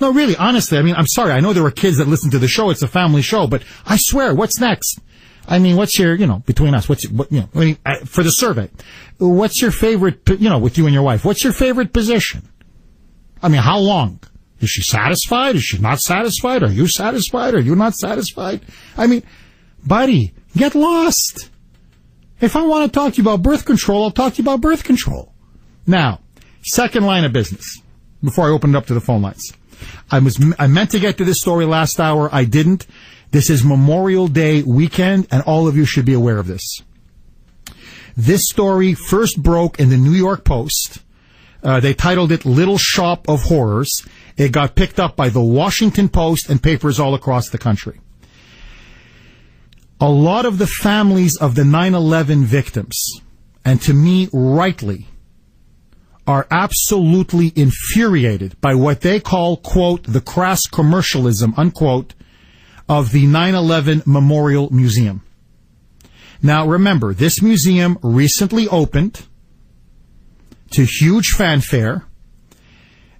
No, really, honestly, I'm sorry. I know there were kids that listen to the show. It's a family show, but I swear, what's next? What's your, between us, for the survey, what's your favorite, with you and your wife, what's your favorite position? How long? Is she satisfied? Is she not satisfied? Are you satisfied? Are you not satisfied? Buddy, get lost. If I want to talk to you about birth control, I'll talk to you about birth control. Now, second line of business, before I open it up to the phone lines. I meant to get to this story last hour. I didn't. This is Memorial Day weekend, and all of you should be aware of this. This story first broke in the New York Post. They titled it Little Shop of Horrors. It got picked up by the Washington Post and papers all across the country. A lot of the families of the 9/11 victims, and to me, rightly, are absolutely infuriated by what they call, quote, the crass commercialism, unquote, of the 9/11 Memorial Museum. Now, remember, this museum recently opened to huge fanfare.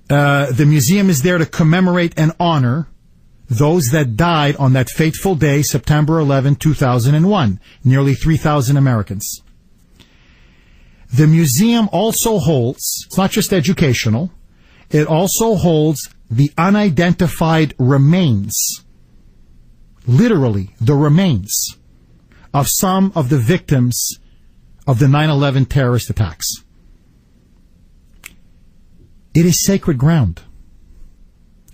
The museum is there to commemorate and honor those that died on that fateful day, September 11, 2001, nearly 3,000 Americans. The museum also holds, it's not just educational, it also holds the unidentified remains, literally the remains, of some of the victims of the 9/11 terrorist attacks. It is sacred ground.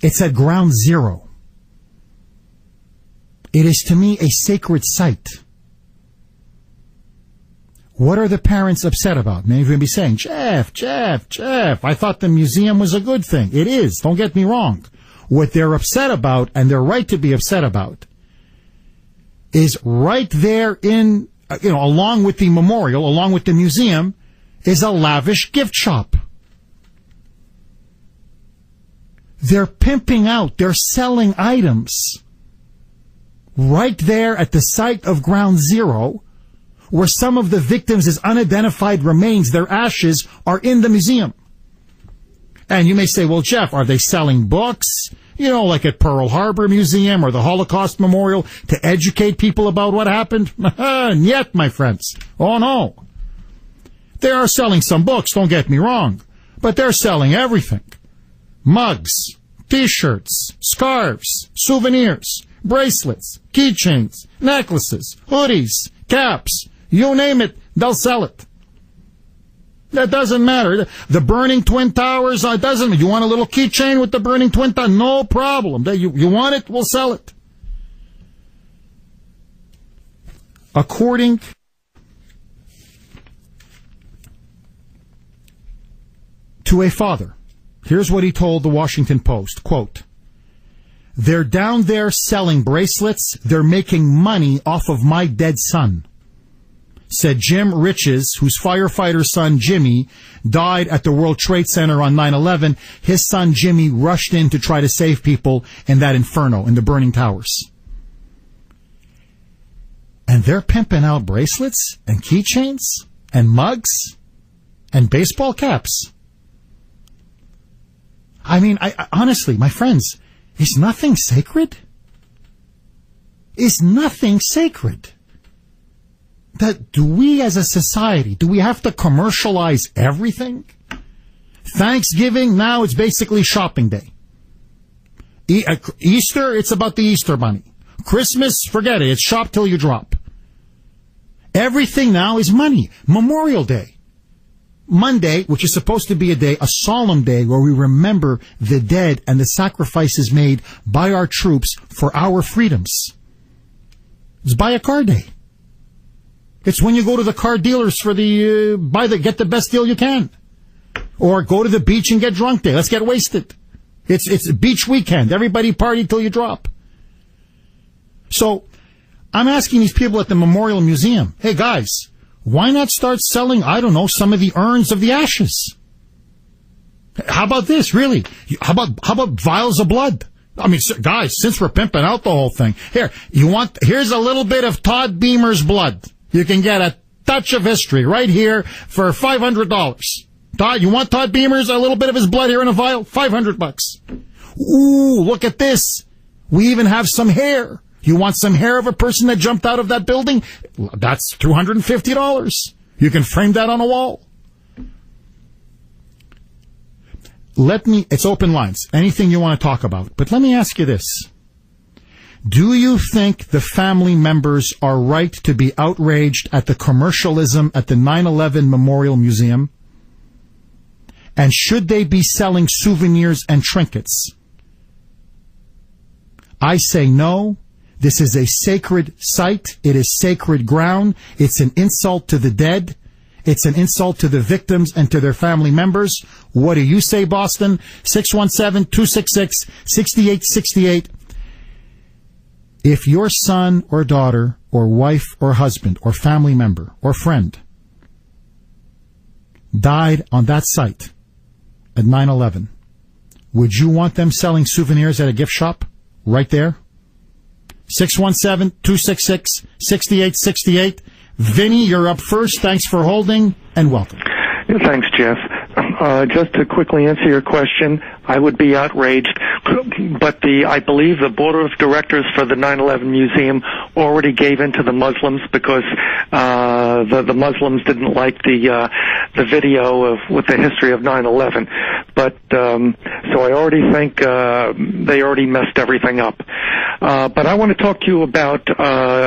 It's at ground zero. It is, to me, a sacred site. What are the parents upset about? Many of you may be saying, Jeff, I thought the museum was a good thing. It is, don't get me wrong. What they're upset about, and they're right to be upset about, is right there in, along with the memorial, along with the museum, is a lavish gift shop. They're pimping out, they're selling items right there at the site of ground zero, where some of the victims' unidentified remains, their ashes, are in the museum. And you may say, well, Jeff, are they selling books? Like at Pearl Harbor Museum or the Holocaust Memorial to educate people about what happened? And yet, my friends, oh no. They are selling some books, don't get me wrong, but they're selling everything. Mugs, t-shirts, scarves, souvenirs, bracelets, keychains, necklaces, hoodies, caps, you name it, they'll sell it. That doesn't matter. The burning Twin Towers, it doesn't matter. You want a little keychain with the burning Twin Towers? No problem. You want it, we'll sell it. According to a father, here's what he told the Washington Post, quote, "They're down there selling bracelets. They're making money off of my dead son," said Jim Riches, whose firefighter son Jimmy died at the World Trade Center on 9/11. His son Jimmy rushed in to try to save people in that inferno, in the burning towers. And they're pimping out bracelets and keychains and mugs and baseball caps. I mean, I honestly, my friends, is nothing sacred? Is nothing sacred? Do we as a society, do we have to commercialize everything? Thanksgiving, now it's basically shopping day. Easter, it's about the Easter bunny. Christmas, forget it, it's shop till you drop. Everything now is money. Memorial Day. Monday, which is supposed to be a solemn day where we remember the dead and the sacrifices made by our troops for our freedoms. It's buy a car day. It's when you go to the car dealers for get the best deal you can. Or go to the beach and get drunk day. Let's get wasted. It's a beach weekend. Everybody party till you drop. So, I'm asking these people at the Memorial Museum, hey guys, why not start selling, I don't know, some of the urns of the ashes? How about this, really? How about vials of blood? I mean, guys, since we're pimping out the whole thing, here's a little bit of Todd Beamer's blood. You can get a touch of history right here for $500. Todd, you want Todd Beamer's, a little bit of his blood here in a vial? $500. Ooh, look at this. We even have some hair. You want some hair of a person that jumped out of that building? That's $250. You can frame that on a wall. It's open lines. Anything you want to talk about. But let me ask you this. Do you think the family members are right to be outraged at the commercialism at the 9/11 Memorial Museum? And should they be selling souvenirs and trinkets? I say no. This is a sacred site. It is sacred ground. It's an insult to the dead. It's an insult to the victims and to their family members. What do you say, Boston? 617-266-6868. If your son or daughter or wife or husband or family member or friend died on that site at 9/11, would you want them selling souvenirs at a gift shop right there? 617-266-6868. Vinny, you're up first. Thanks for holding, and welcome. Yeah, thanks, Jeff. Just to quickly answer your question, I would be outraged, but I believe the board of directors for the 9/11 museum already gave in to the Muslims because the Muslims didn't like the video with the history of 9/11. But so I already think they already messed everything up. But I want to talk to you about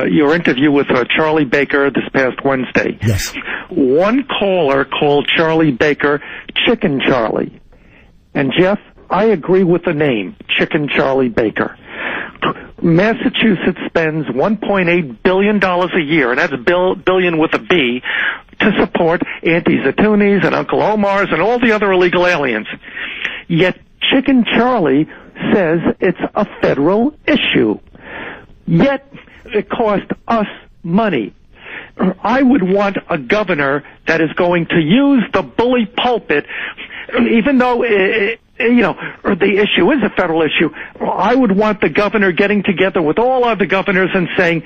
your interview with Charlie Baker this past Wednesday. Yes. One caller called Charlie Baker Chicken Charlie. And Jeff, I agree with the name, Chicken Charlie Baker. Massachusetts spends $1.8 billion a year, and that's billion with a B, to support Auntie Zatooni's and Uncle Omar's and all the other illegal aliens. Yet Chicken Charlie says it's a federal issue. Yet it cost us money. I would want a governor that is going to use the bully pulpit, even though the issue is a federal issue. I would want the governor getting together with all other governors and saying,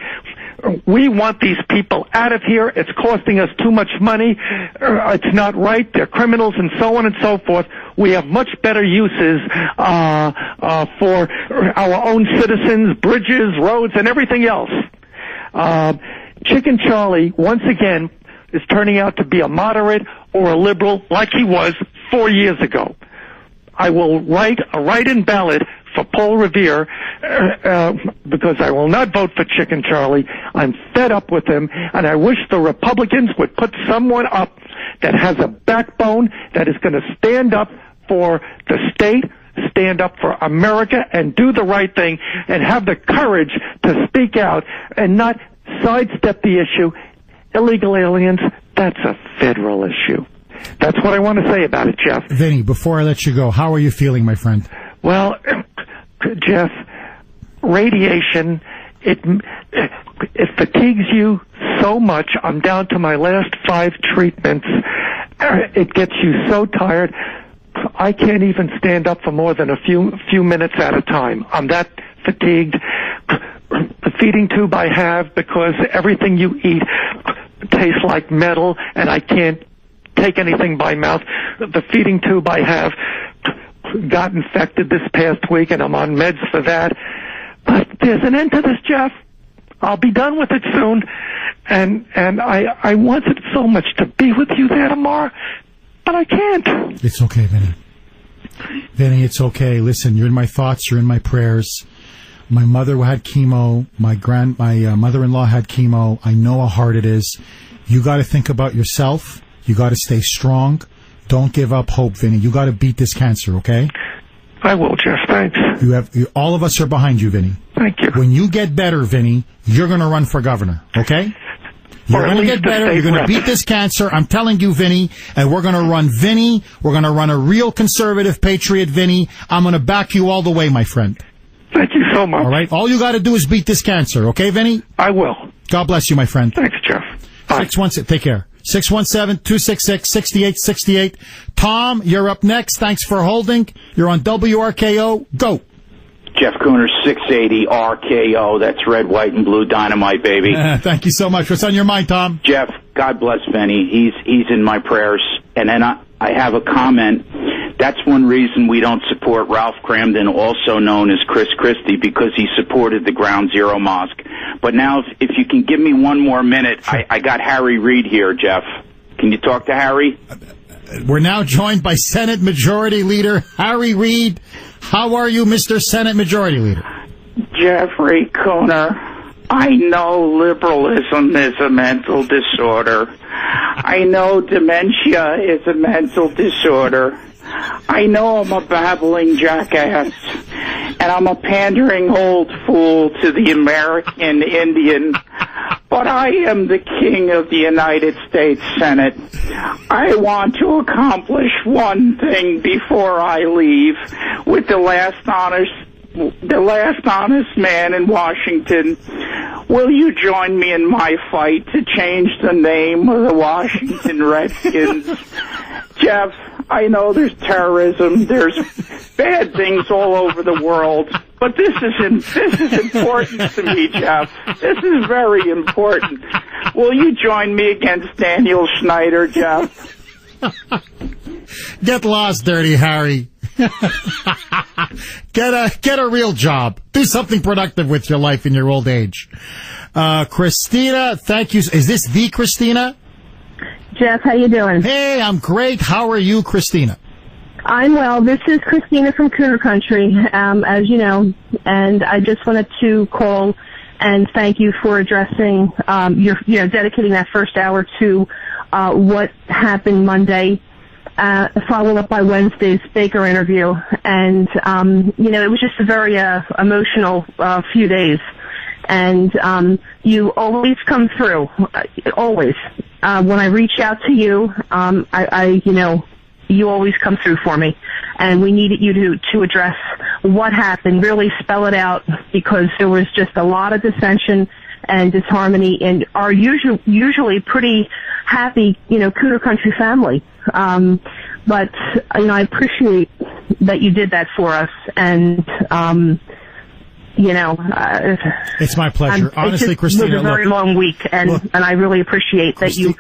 we want these people out of here. It's costing us too much money. It's not right. They're criminals, and so on and so forth. We have much better uses for our own citizens, bridges, roads, and everything else. Chicken Charlie, once again, is turning out to be a moderate or a liberal like he was 4 years ago. I will write a write-in ballot for Paul Revere because I will not vote for Chicken Charlie. I'm fed up with him, and I wish the Republicans would put someone up that has a backbone, that is going to stand up for the state, stand up for America, and do the right thing, and have the courage to speak out and not sidestep the issue. Illegal aliens, that's a federal issue. That's what I want to say about it, Jeff. Vinny, before I let you go, how are you feeling, my friend? Well, Jeff, radiation, it fatigues you so much. I'm down to my last 5 treatments. It gets you so tired. I can't even stand up for more than a few minutes at a time. I'm that fatigued. The feeding tube I have, because everything you eat tastes like metal, and I can't take anything by mouth. The feeding tube I have got infected this past week, and I'm on meds for that. But there's an end to this, Jeff. I'll be done with it soon, and I wanted so much to be with you there tomorrow, but I can't. It's okay, Vinny. Vinny, it's okay. Listen, you're in my thoughts. You're in my prayers. My mother had chemo. My mother-in-law had chemo. I know how hard it is. You got to think about yourself. You got to stay strong. Don't give up hope, Vinny. You got to beat this cancer, okay? I will, Jeff. Thanks. All of us are behind you, Vinny. Thank you. When you get better, Vinny, you're going to run for governor, okay? You're going to get better. You're going to beat this cancer. I'm telling you, Vinny. And we're going to run Vinny. We're going to run a real conservative patriot, Vinny. I'm going to back you all the way, my friend. Thank you so much. All right? All you got to do is beat this cancer, okay, Vinny? I will. God bless you, my friend. Thanks, Jeff. Bye. 617, take care. 617-266-6868. Tom, you're up next. Thanks for holding. You're on WRKO. Go. Jeff Kuhner, 680 RKO. That's red, white, and blue dynamite, baby. Thank you so much. What's on your mind, Tom? Jeff, God bless Vinny. He's in my prayers. And then I have a comment. That's one reason we don't support Ralph Cramden, also known as Chris Christie, because he supported the Ground Zero Mosque. But now, if you can give me one more minute, sure. I got Harry Reid here, Jeff. Can you talk to Harry? We're now joined by Senate Majority Leader Harry Reid. How are you, Mr. Senate Majority Leader? Jeffrey Kuhner, I know liberalism is a mental disorder. I know dementia is a mental disorder. I know I'm a babbling jackass, and I'm a pandering old fool to the American Indian, but I am the king of the United States Senate. I want to accomplish one thing before I leave with the last honest man in Washington. will you join me in my fight to change the name of the Washington Redskins? Jeff, I know there's terrorism, there's bad things all over the world, but this is important to me, Jeff. This is very important. Will you join me against Daniel Snyder, Jeff? Get lost, Dirty Harry. Get a real job. Do something productive with your life in your old age. Christina, thank you. Is this the Christina? Jeff, how you doing? Hey, I'm great. How are you, Christina? I'm well. This is Christina from Kuhner Country, as you know, and I just wanted to call and thank you for addressing, dedicating that first hour to what happened Monday, followed up by Wednesday's Baker interview. And, it was just a very emotional few days. And you always come through, always. When I reach out to you, you always come through for me. And we needed you to address what happened, really spell it out, because there was just a lot of dissension and disharmony in our usually pretty happy, Kuhner Country family. But I appreciate that you did that for us. And, it's my pleasure. Honestly, Christina, it was a very long week, and I really appreciate that you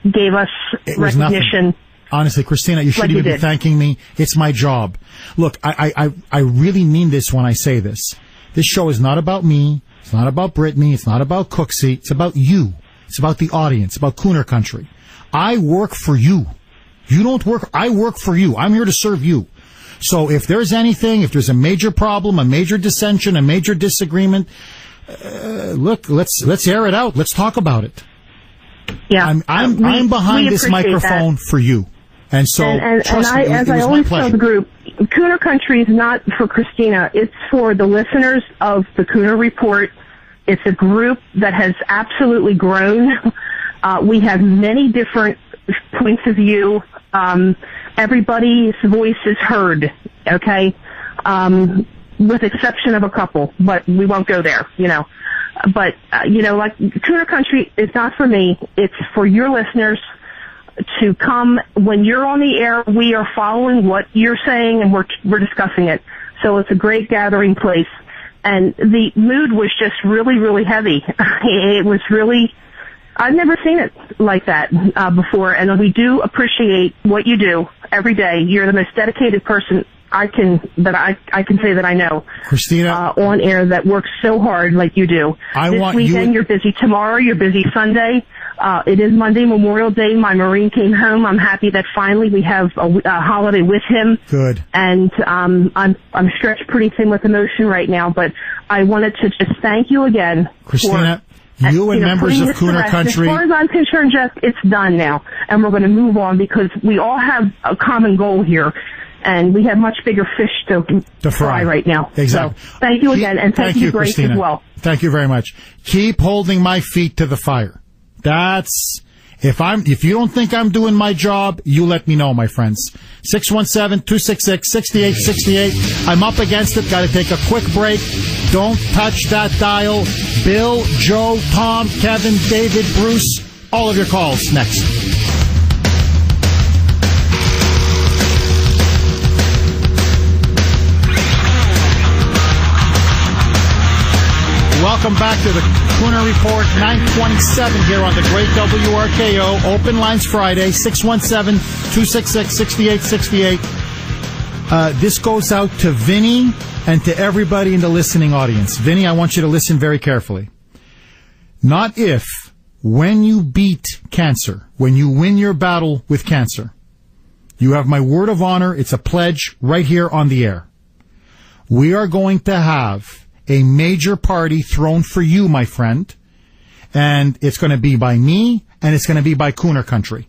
gave us recognition. Honestly, Christina, you shouldn't even be thanking me. It's my job. Look, I really mean this when I say this. This show is not about me. It's not about Brittany. It's not about Cooksey. It's about you. It's about the audience, about Kuhner Country. I work for you. You don't work. I work for you. I'm here to serve you. So if there's anything, if there's a major problem, a major dissension, a major disagreement, look, let's air it out. Let's talk about it. Yeah, I'm behind this microphone for you. And so, trust me, as I always tell the group, Kuhner Country is not for Christina. It's for the listeners of the Kuhner Report. It's a group that has absolutely grown. We have many different points of view. Everybody's voice is heard, okay? With exception of a couple, but we won't go there, But, like Kuhner Country is not for me. It's for your listeners to come. When you're on the air, we are following what you're saying, and we're discussing it. So it's a great gathering place. And the mood was just really, really heavy. It was really, I've never seen it like that before. And we do appreciate what you do every day. You're the most dedicated person I can say that I know, Christina, on air, that works so hard like you do. This weekend you're busy. Tomorrow you're busy. Sunday, it is Monday, Memorial Day. My Marine came home. I'm happy that finally we have a holiday with him. Good. And I'm stretched pretty thin with emotion right now, but I wanted to just thank you again, Christina. You and members of Kuhner Country. As far as I'm concerned, Jeff, it's done now, and we're going to move on because we all have a common goal here. And we have much bigger fish to fry right now. Exactly. So, thank you again, and thank you, Grace, Christina, as well. Thank you very much. Keep holding my feet to the fire. If you don't think I'm doing my job, you let me know, my friends. 617-266-6868. I'm up against it. Got to take a quick break. Don't touch that dial. Bill, Joe, Tom, Kevin, David, Bruce, all of your calls next. Welcome back to the Kuhner Report, 927 here on the great WRKO. Open Lines Friday, 617-266-6868. This goes out to Vinny and to everybody in the listening audience. Vinny, I want you to listen very carefully. Not if, when you beat cancer, when you win your battle with cancer, you have my word of honor. It's a pledge right here on the air. We are going to have a major party thrown for you, my friend, and it's going to be by me, and it's going to be by Kuhner Country.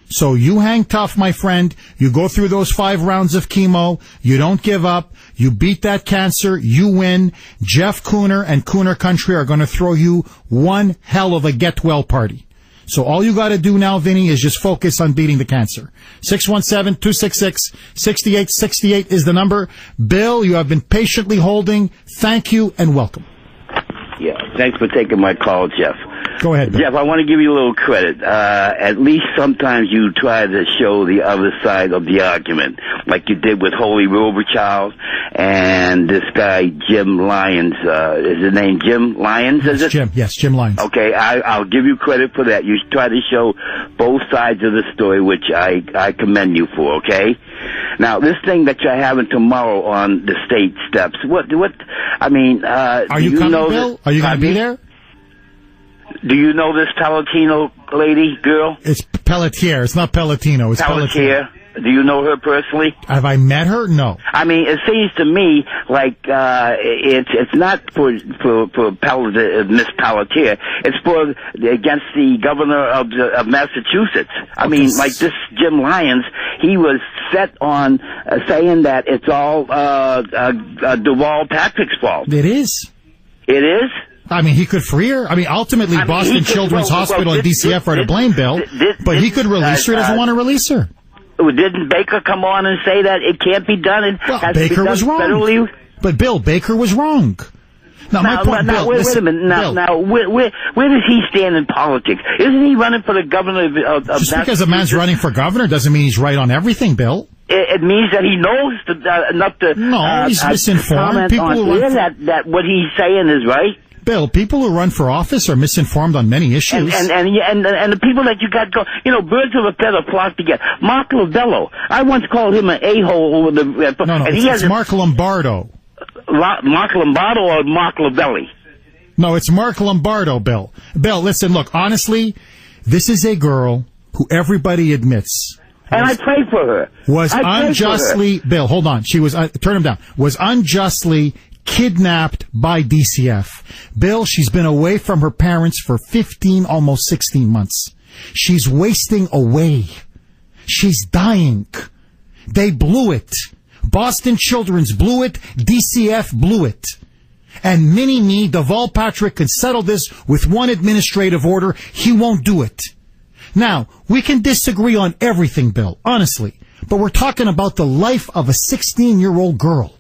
So you hang tough, my friend. You go through those 5 rounds of chemo. You don't give up. You beat that cancer. You win. Jeff Kuhner and Kuhner Country are going to throw you one hell of a get-well party. So all you got to do now, Vinny, is just focus on beating the cancer. 617-266-6868 is the number. Bill, you have been patiently holding. Thank you and welcome. Yeah. Thanks for taking my call, Jeff. Go ahead, Bill. Jeff, I want to give you a little credit. At least sometimes you try to show the other side of the argument, like you did with Holy Roberchild and this guy, Jim Lyons. Is his name Jim Lyons, is it? Yes, Jim Lyons. Okay, I'll give you credit for that. You try to show both sides of the story, which I commend you for, okay? Now, this thing that you're having tomorrow on the state steps, I mean, are you coming, Bill? Are you going to be there? Do you know this Palatino lady, girl? It's Pelletier. It's not Pelletino. It's Pelletier. Do you know her personally? Have I met her? No. I mean, it seems to me like it's not for Miss Pelletier. It's for against the governor of Massachusetts. I mean, like this Jim Lyons, he was set on saying that it's all Deval Patrick's fault. It is. It is? I mean, he could free her. I mean, ultimately, Boston Children's Hospital and DCF are to blame, Bill. But he could release her. He doesn't want to release her. Didn't Baker come on and say that it can't be done? Well, Baker was wrong. Federally? But, Bill, Baker was wrong. Now, my point, Bill, wait a minute. Now, where does he stand in politics? Isn't he running for the governor of Massachusetts? Just because a man's running for governor doesn't mean he's right on everything, Bill. It means that he knows enough to he's misinformed. People who that what he's saying is right. Bill, people who run for office are misinformed on many issues. And the people that you got go, birds of a feather flock together. Mark Lovello, I once called him an a-hole over the. No, it's Mark Lombardo. Mark Lombardo or Mark Lavelli? No, it's Mark Lombardo, Bill. Bill, listen, look, honestly, this is a girl who everybody admits. And I prayed for her. Was unjustly, Bill, hold on. She was, turn him down, was unjustly kidnapped by DCF. Bill, she's been away from her parents for 15, almost 16 months. She's wasting away. She's dying. They blew it. Boston Children's blew it. DCF blew it. And Mini-Me, Deval Patrick, can settle this with one administrative order. He won't do it. Now, we can disagree on everything, Bill, honestly. But we're talking about the life of a 16-year-old girl.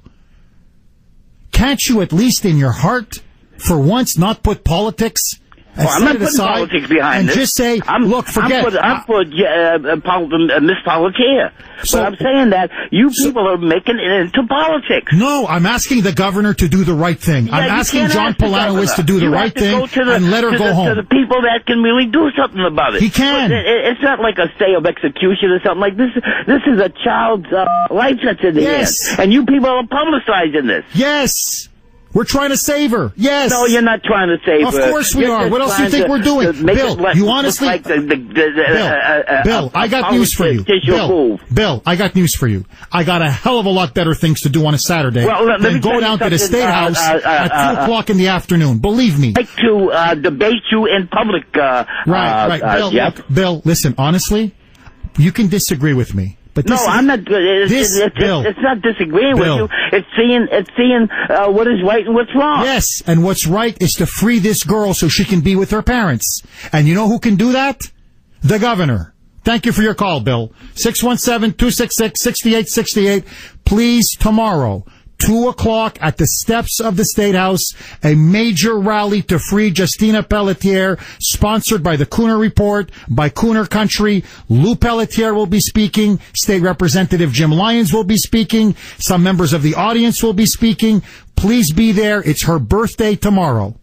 Can't you at least in your heart, for once, not put politics and I'm not putting politics behind this. Just say, look, forget. I'm for Miss Pelletier. But I'm saying that you people are making it into politics. No, I'm asking the governor to do the right thing. I'm asking John Polanowitz to do the right thing and let her go home. To the people that can really do something about it. He can. It's not like a stay of execution or something like this. This is a child's life that's in the hands. And you people are publicizing this. Yes. We're trying to save her. Yes. No, you're not trying to save her. Of course we are. What else do you think we're doing? Bill, you honestly... Bill, I got news for you. Bill, I got news for you. I got a hell of a lot better things to do on a Saturday than go down to the State House at 2 o'clock in the afternoon. Believe me. Like to debate you in public, right. Bill, listen, honestly, you can disagree with me. But I'm not. It's not disagreeing with you. It's seeing what is right and what's wrong. Yes, and what's right is to free this girl so she can be with her parents. And you know who can do that? The governor. Thank you for your call, Bill. 617-266-6868. Please, tomorrow, 2 o'clock at the steps of the State House, a major rally to free Justina Pelletier, sponsored by the Kuhner Report, by Kuhner Country. Lou Pelletier will be speaking. State Representative Jim Lyons will be speaking. Some members of the audience will be speaking. Please be there. It's her birthday tomorrow.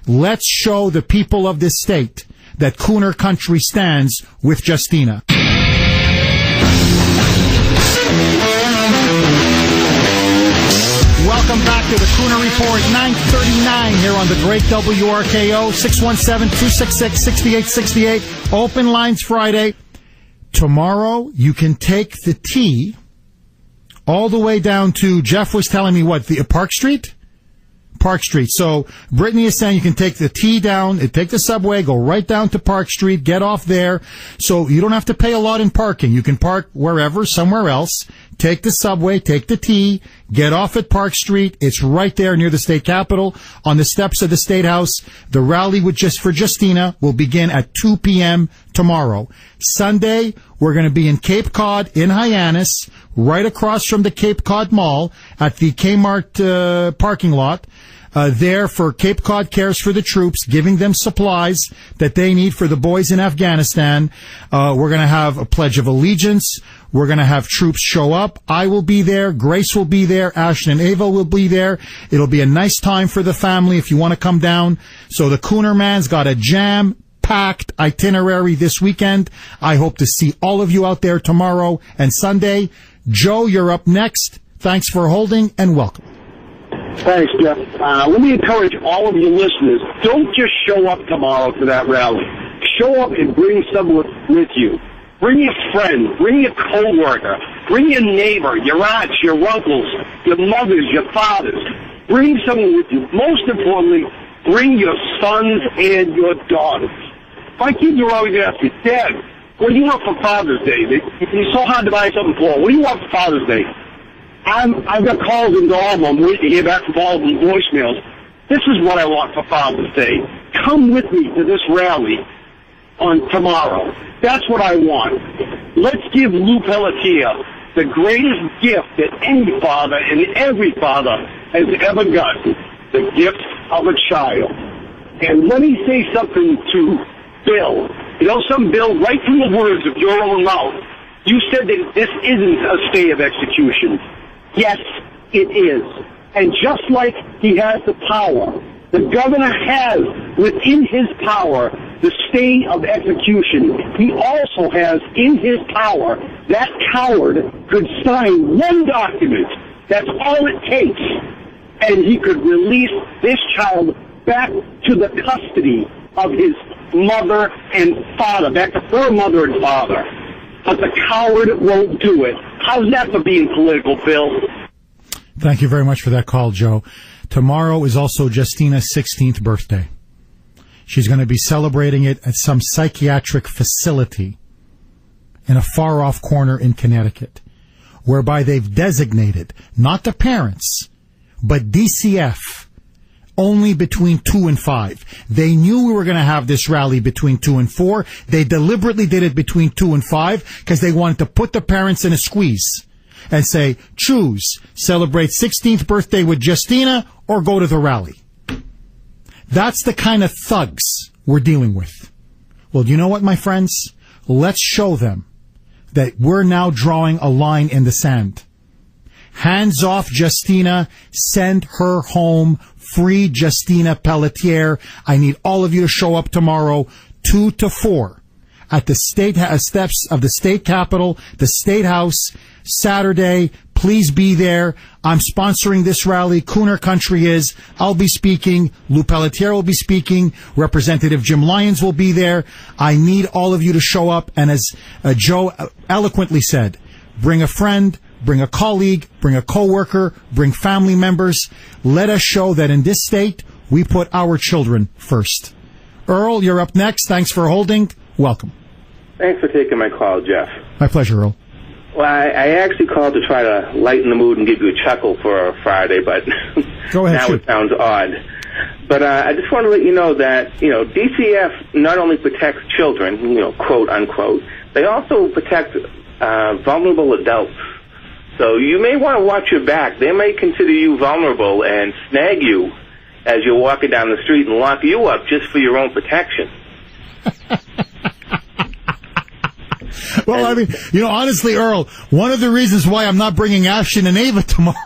Let's show the people of this state that Kuhner Country stands with Justina. Welcome back to the Kuhner Report, 9:39 here on the great WRKO, 617-266-6868. Open lines Friday. Tomorrow, you can take the T all the way down to, Jeff was telling me the Park Street? Park Street. So Brittany is saying you can take the T down, take the subway, go right down to Park Street, get off there. So you don't have to pay a lot in parking. You can park wherever, somewhere else. Take the subway, take the T, get off at Park Street. It's right there near the state capitol on the steps of the State House. The rally for Justina will begin at 2 p.m. tomorrow. Sunday, we're going to be in Cape Cod in Hyannis, right across from the Cape Cod Mall at the Kmart parking lot. there for Cape Cod Cares for the Troops, giving them supplies that they need for the boys in Afghanistan. We're going to have a Pledge of Allegiance. We're going to have troops show up. I will be there. Grace will be there. Ashton and Ava will be there. It'll be a nice time for the family if you want to come down. So the Kuhner man's got a jam-packed itinerary this weekend. I hope to see all of you out there tomorrow and Sunday. Joe, you're up next. Thanks for holding and welcome. Thanks, Jeff. Let me encourage all of you listeners, don't just show up tomorrow to that rally. Show up and bring someone with you. Bring your friend, bring your co-worker, bring your neighbor, your aunts, your uncles, your mothers, your fathers. Bring someone with you. Most importantly, bring your sons and your daughters. My kids are always asking, Dad, what do you want for Father's Day? It's so hard to buy something for. What do you want for Father's Day? I've got calls into all of them. I'm waiting to hear back from all of them voicemails. This is what I want for Father's Day. Come with me to this rally on tomorrow. That's what I want. Let's give Lou Pelletier the greatest gift that any father and every father has ever gotten, the gift of a child. And let me say something to Bill. You know, Bill, right from the words of your own mouth, you said that this isn't a stay of execution. Yes, it is. And just like he has the power, the governor has within his power the stay of execution. He also has in his power that coward could sign one document. That's all it takes. And he could release this child back to the custody of his mother and father, back to her mother and father. But the coward won't do it. How's that for being political, Bill? Thank you very much for that call, Joe. Tomorrow is also Justina's 16th birthday. She's going to be celebrating it at some psychiatric facility in a far-off corner in Connecticut, whereby they've designated, not the parents, but DCF, only between 2 and 5. They knew we were going to have this rally between 2 and 4. They deliberately did it between 2 and 5 because they wanted to put the parents in a squeeze and say, choose, celebrate 16th birthday with Justina or go to the rally. That's the kind of thugs we're dealing with. Well, you know what, my friends? Let's show them that we're now drawing a line in the sand. Hands off Justina. Send her home. Free Justina Pelletier. I need all of you to show up tomorrow, 2 to 4, at the state steps of the state capitol, the State House, Saturday. Please be there. I'm sponsoring this rally. Kuhner Country is. I'll be speaking. Lou Pelletier will be speaking. Representative Jim Lyons will be there. I need all of you to show up. And as Joe eloquently said, bring a friend, bring a colleague, bring a coworker, bring family members. Let us show that in this state, we put our children first. Earl, you're up next. Thanks for holding. Welcome. Thanks for taking my call, Jeff. My pleasure, Earl. Well, I actually called to try to lighten the mood and give you a chuckle for a Friday, but Go ahead, now shoot. It sounds odd. But I just want to let you know that, DCF not only protects children, quote unquote, they also protect vulnerable adults. So you may want to watch your back. They may consider you vulnerable and snag you as you're walking down the street and lock you up just for your own protection. Well, I mean, honestly, Earl, one of the reasons why I'm not bringing Ashton and Ava tomorrow,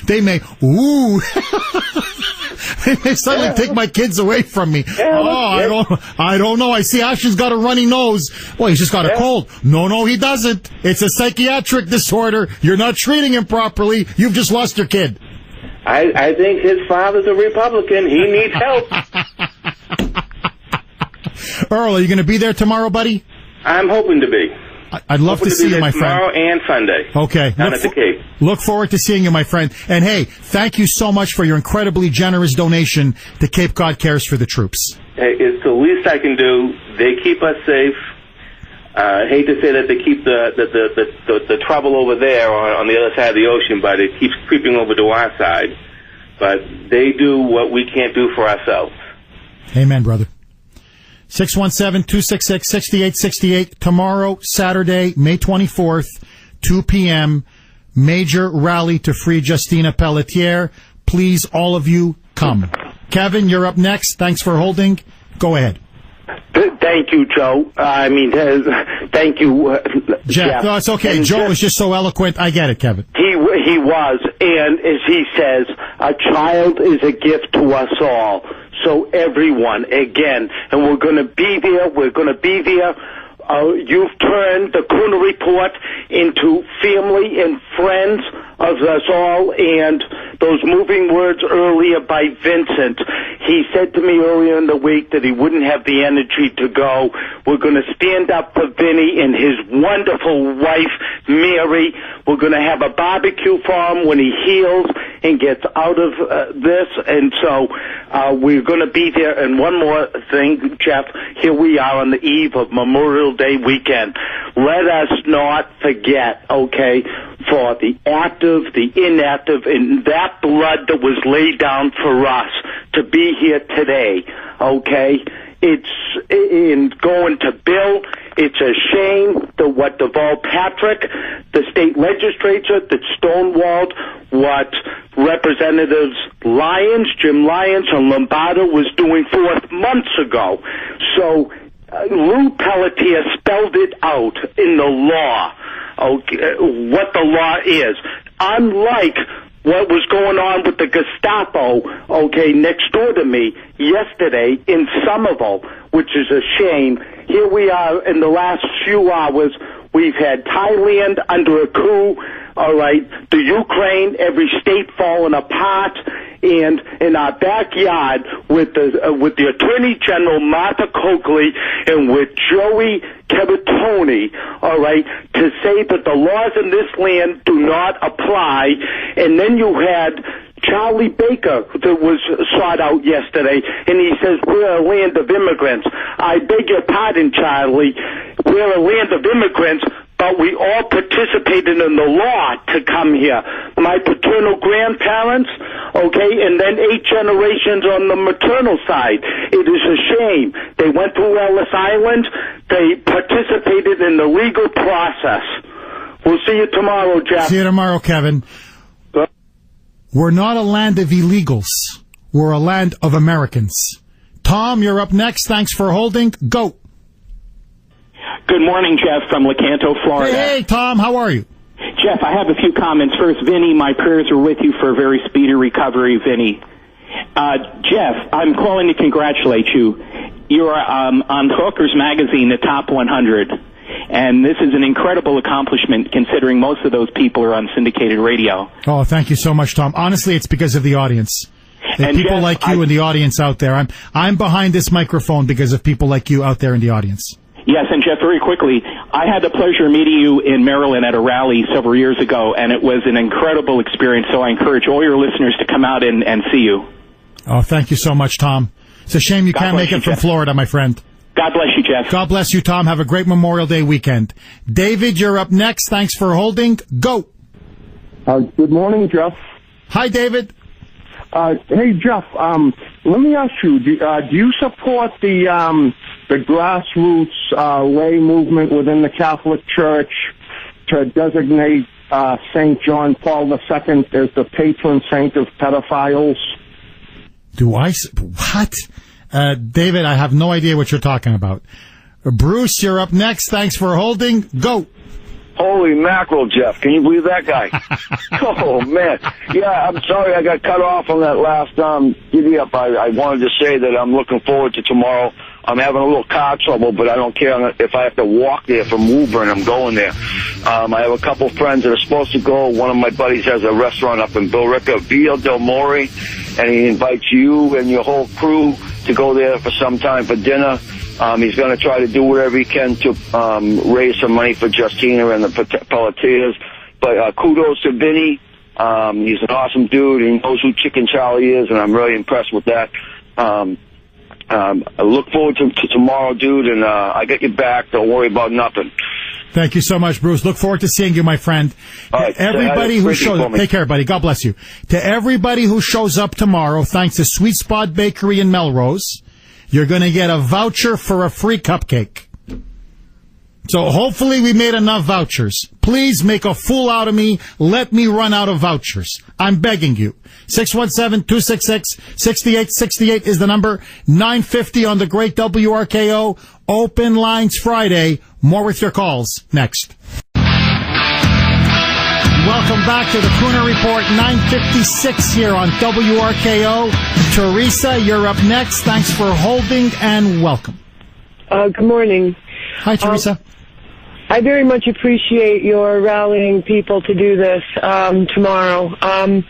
they may suddenly take my kids away from me. I don't know. I see Ashton's got a runny nose. Well, he's just got a cold. No, he doesn't. It's a psychiatric disorder. You're not treating him properly. You've just lost your kid. I think his father's a Republican. He needs help. Earl, are you going to be there tomorrow, buddy? I'm hoping to be. I'd love to see you, my friend. Tomorrow and Sunday. Okay. Down at the Cape. Look forward to seeing you, my friend. And hey, thank you so much for your incredibly generous donation to Cape Cod Cares for the Troops. Hey, it's the least I can do. They keep us safe. I hate to say that they keep the trouble over there on the other side of the ocean, but it keeps creeping over to our side. But they do what we can't do for ourselves. Amen, brother. 617-266-6868. Tomorrow, Saturday, May 24th, 2 p.m., major rally to free Justina Pelletier. please, all of you, come. Kevin, you're up next. Thanks for holding. Go ahead. Thank you, Joe. Thank you, Jeff. No, it's okay. And Joe was just so eloquent. I get it, Kevin. He was, and as he says, a child is a gift to us all. So everyone, again, and we're going to be there. We're going to be there. You've turned the Kuhner Report into family and friends of us all, and those moving words earlier by Vincent. He said to me earlier in the week that he wouldn't have the energy to go. We're going to stand up for Vinny and his wonderful wife, Mary. We're going to have a barbecue for him when he heals and gets out of this, and so we're going to be there. And one more thing, Jeff, here we are on the eve of Memorial Day weekend. Let us not forget, okay, for the active, the inactive, and that blood that was laid down for us to be here today, okay? It's in going to Bill. It's a shame that what Deval Patrick, the state legislature, that stonewalled what Representatives Jim Lyons, and Lombardo was doing 4 months ago. So Lou Pelletier spelled it out in the law, okay, what the law is. Unlike what was going on with the Gestapo, okay, next door to me yesterday in Somerville, which is a shame. Here we are in the last few hours. We've had Thailand under a coup, all right, the Ukraine, every state falling apart, and in our backyard with the Attorney General Martha Coakley and with Joey Cavatoni, all right, to say that the laws in this land do not apply. And then you had Charlie Baker that was sought out yesterday, and he says, we're a land of immigrants. I beg your pardon, Charlie. We're a land of immigrants, but we all participated in the law to come here. My paternal grandparents, okay, and then 8 generations on the maternal side. It is a shame. They went through Ellis Island. They participated in the legal process. We'll see you tomorrow, Jeff. See you tomorrow, Kevin. We're not a land of illegals. We're a land of Americans. Tom, you're up next. Thanks for holding. Go. Good morning, Jeff, from Lecanto, Florida. Hey, Tom, how are you? Jeff, I have a few comments. First, Vinny, my prayers are with you for a very speedy recovery, Vinny. Jeff, I'm calling to congratulate you. You're on Hawker's Magazine, the top 100. And this is an incredible accomplishment considering most of those people are on syndicated radio. Oh, thank you so much, Tom. Honestly, it's because of the audience. And people Jeff, like you in the audience out there. I'm behind this microphone because of people like you out there in the audience. Yes, and Jeff, very quickly, I had the pleasure of meeting you in Maryland at a rally several years ago, and it was an incredible experience, so I encourage all your listeners to come out and see you. Oh, thank you so much, Tom. It's a shame you can't make it from Florida, my friend. God bless you, Jeff. God bless you, Tom. Have a great Memorial Day weekend. David, you're up next. Thanks for holding. Go. Good morning, Jeff. Hi, David. Hey, Jeff. Let me ask you: do you support the grassroots lay movement within the Catholic Church to designate St. John Paul II as the patron saint of pedophiles? Do I? What? David, I have no idea what you're talking about. Bruce, you're up next. Thanks for holding. Go. Holy mackerel, Jeff. Can you believe that guy? Oh, man. Yeah, I'm sorry I got cut off on that last giddy up. I wanted to say that I'm looking forward to tomorrow. I'm having a little car trouble, but I don't care if I have to walk there from Woburn. I'm going there. I have a couple friends that are supposed to go. One of my buddies has a restaurant up in Billerica, Via Del Mori, and he invites you and your whole crew to go there for some time for dinner. He's going to try to do whatever he can to raise some money for Justina and the Pelletiers. But kudos to Vinny. He's an awesome dude. He knows who Chicken Charlie is, and I'm really impressed with that. I look forward to tomorrow, dude, and I got your back. Don't worry about nothing. Thank you so much, Bruce. Look forward to seeing you, my friend. Right, everybody who shows up, take care, buddy. God bless you. To everybody who shows up tomorrow, thanks to Sweet Spot Bakery in Melrose, you're going to get a voucher for a free cupcake. So hopefully we made enough vouchers. Please make a fool out of me. Let me run out of vouchers. I'm begging you. 617-266-6868 is the number. 950 on the great WRKO. Open lines Friday. More with your calls next. Welcome back to the Kuhner Report, 9:56 here on WRKO. Teresa, you're up next. Thanks for holding and welcome. Good morning. Hi, Teresa. I very much appreciate your rallying people to do this tomorrow. I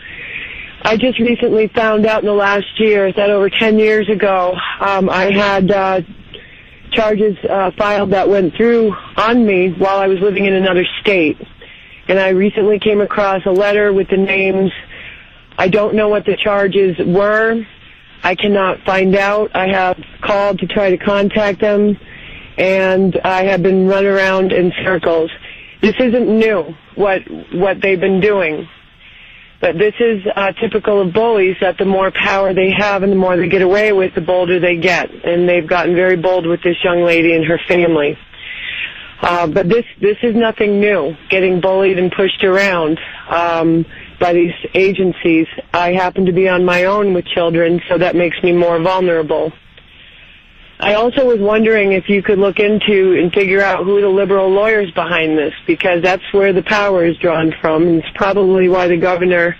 just recently found out in the last year that over 10 years ago, I had charges filed that went through on me while I was living in another state. And I recently came across a letter with the names. I don't know what the charges were. I cannot find out. I have called to try to contact them, and I have been run around in circles. This isn't new, what they've been doing. But this is typical of bullies, that the more power they have and the more they get away with, the bolder they get. And they've gotten very bold with this young lady and her family. But this is nothing new, getting bullied and pushed around by these agencies. I happen to be on my own with children, so that makes me more vulnerable. I also was wondering if you could look into and figure out who the liberal lawyers behind this, because that's where the power is drawn from, and it's probably why the governor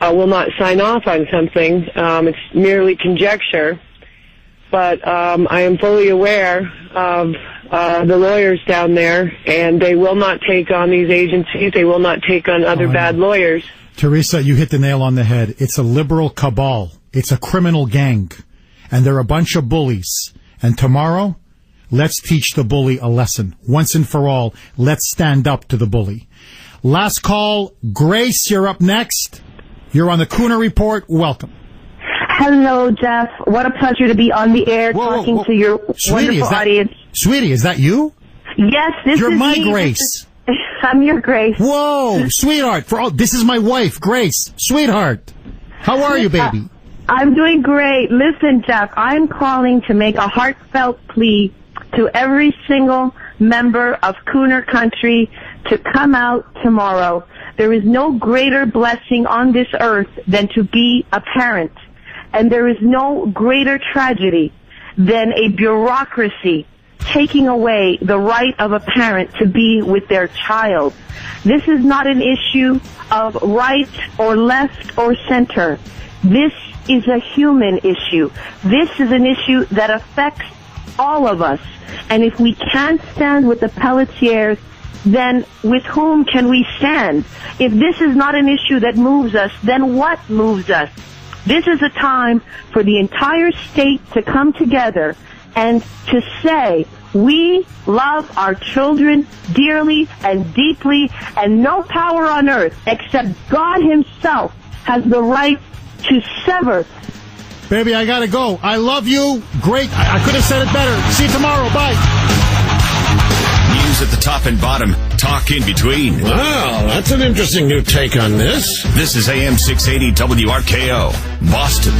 will not sign off on something. It's merely conjecture, but I am fully aware of the lawyers down there, and they will not take on these agencies. They will not take on other bad lawyers. Teresa, you hit the nail on the head. It's a liberal cabal. It's a criminal gang. And they're a bunch of bullies. And tomorrow, let's teach the bully a lesson. Once and for all, let's stand up to the bully. Last call. Grace, you're up next. You're on the Kuhner Report. Welcome. Hello, Jeff. What a pleasure to be on the air talking to your wonderful audience. Sweetie, is that you? Yes, You're is my me. Grace. I'm your Grace. Whoa, sweetheart. This is my wife, Grace. Sweetheart. How are you, baby? I'm doing great. Listen, Jeff, I'm calling to make a heartfelt plea to every single member of Kuhner Country to come out tomorrow. There is no greater blessing on this earth than to be a parent. And there is no greater tragedy than a bureaucracy taking away the right of a parent to be with their child. This is not an issue of right or left or center. This is a human issue. This is an issue that affects all of us. And if we can't stand with the Pelletiers, then with whom can we stand? If this is not an issue that moves us, then what moves us? This is a time for the entire state to come together and to say, we love our children dearly and deeply, and no power on earth except God himself has the right to sever. Baby, I gotta go. I love you. Great. I could have said it better. See you tomorrow. Bye. News at the top and bottom. Talk in between. Wow, that's an interesting new take on this. This is AM 680 WRKO, Boston.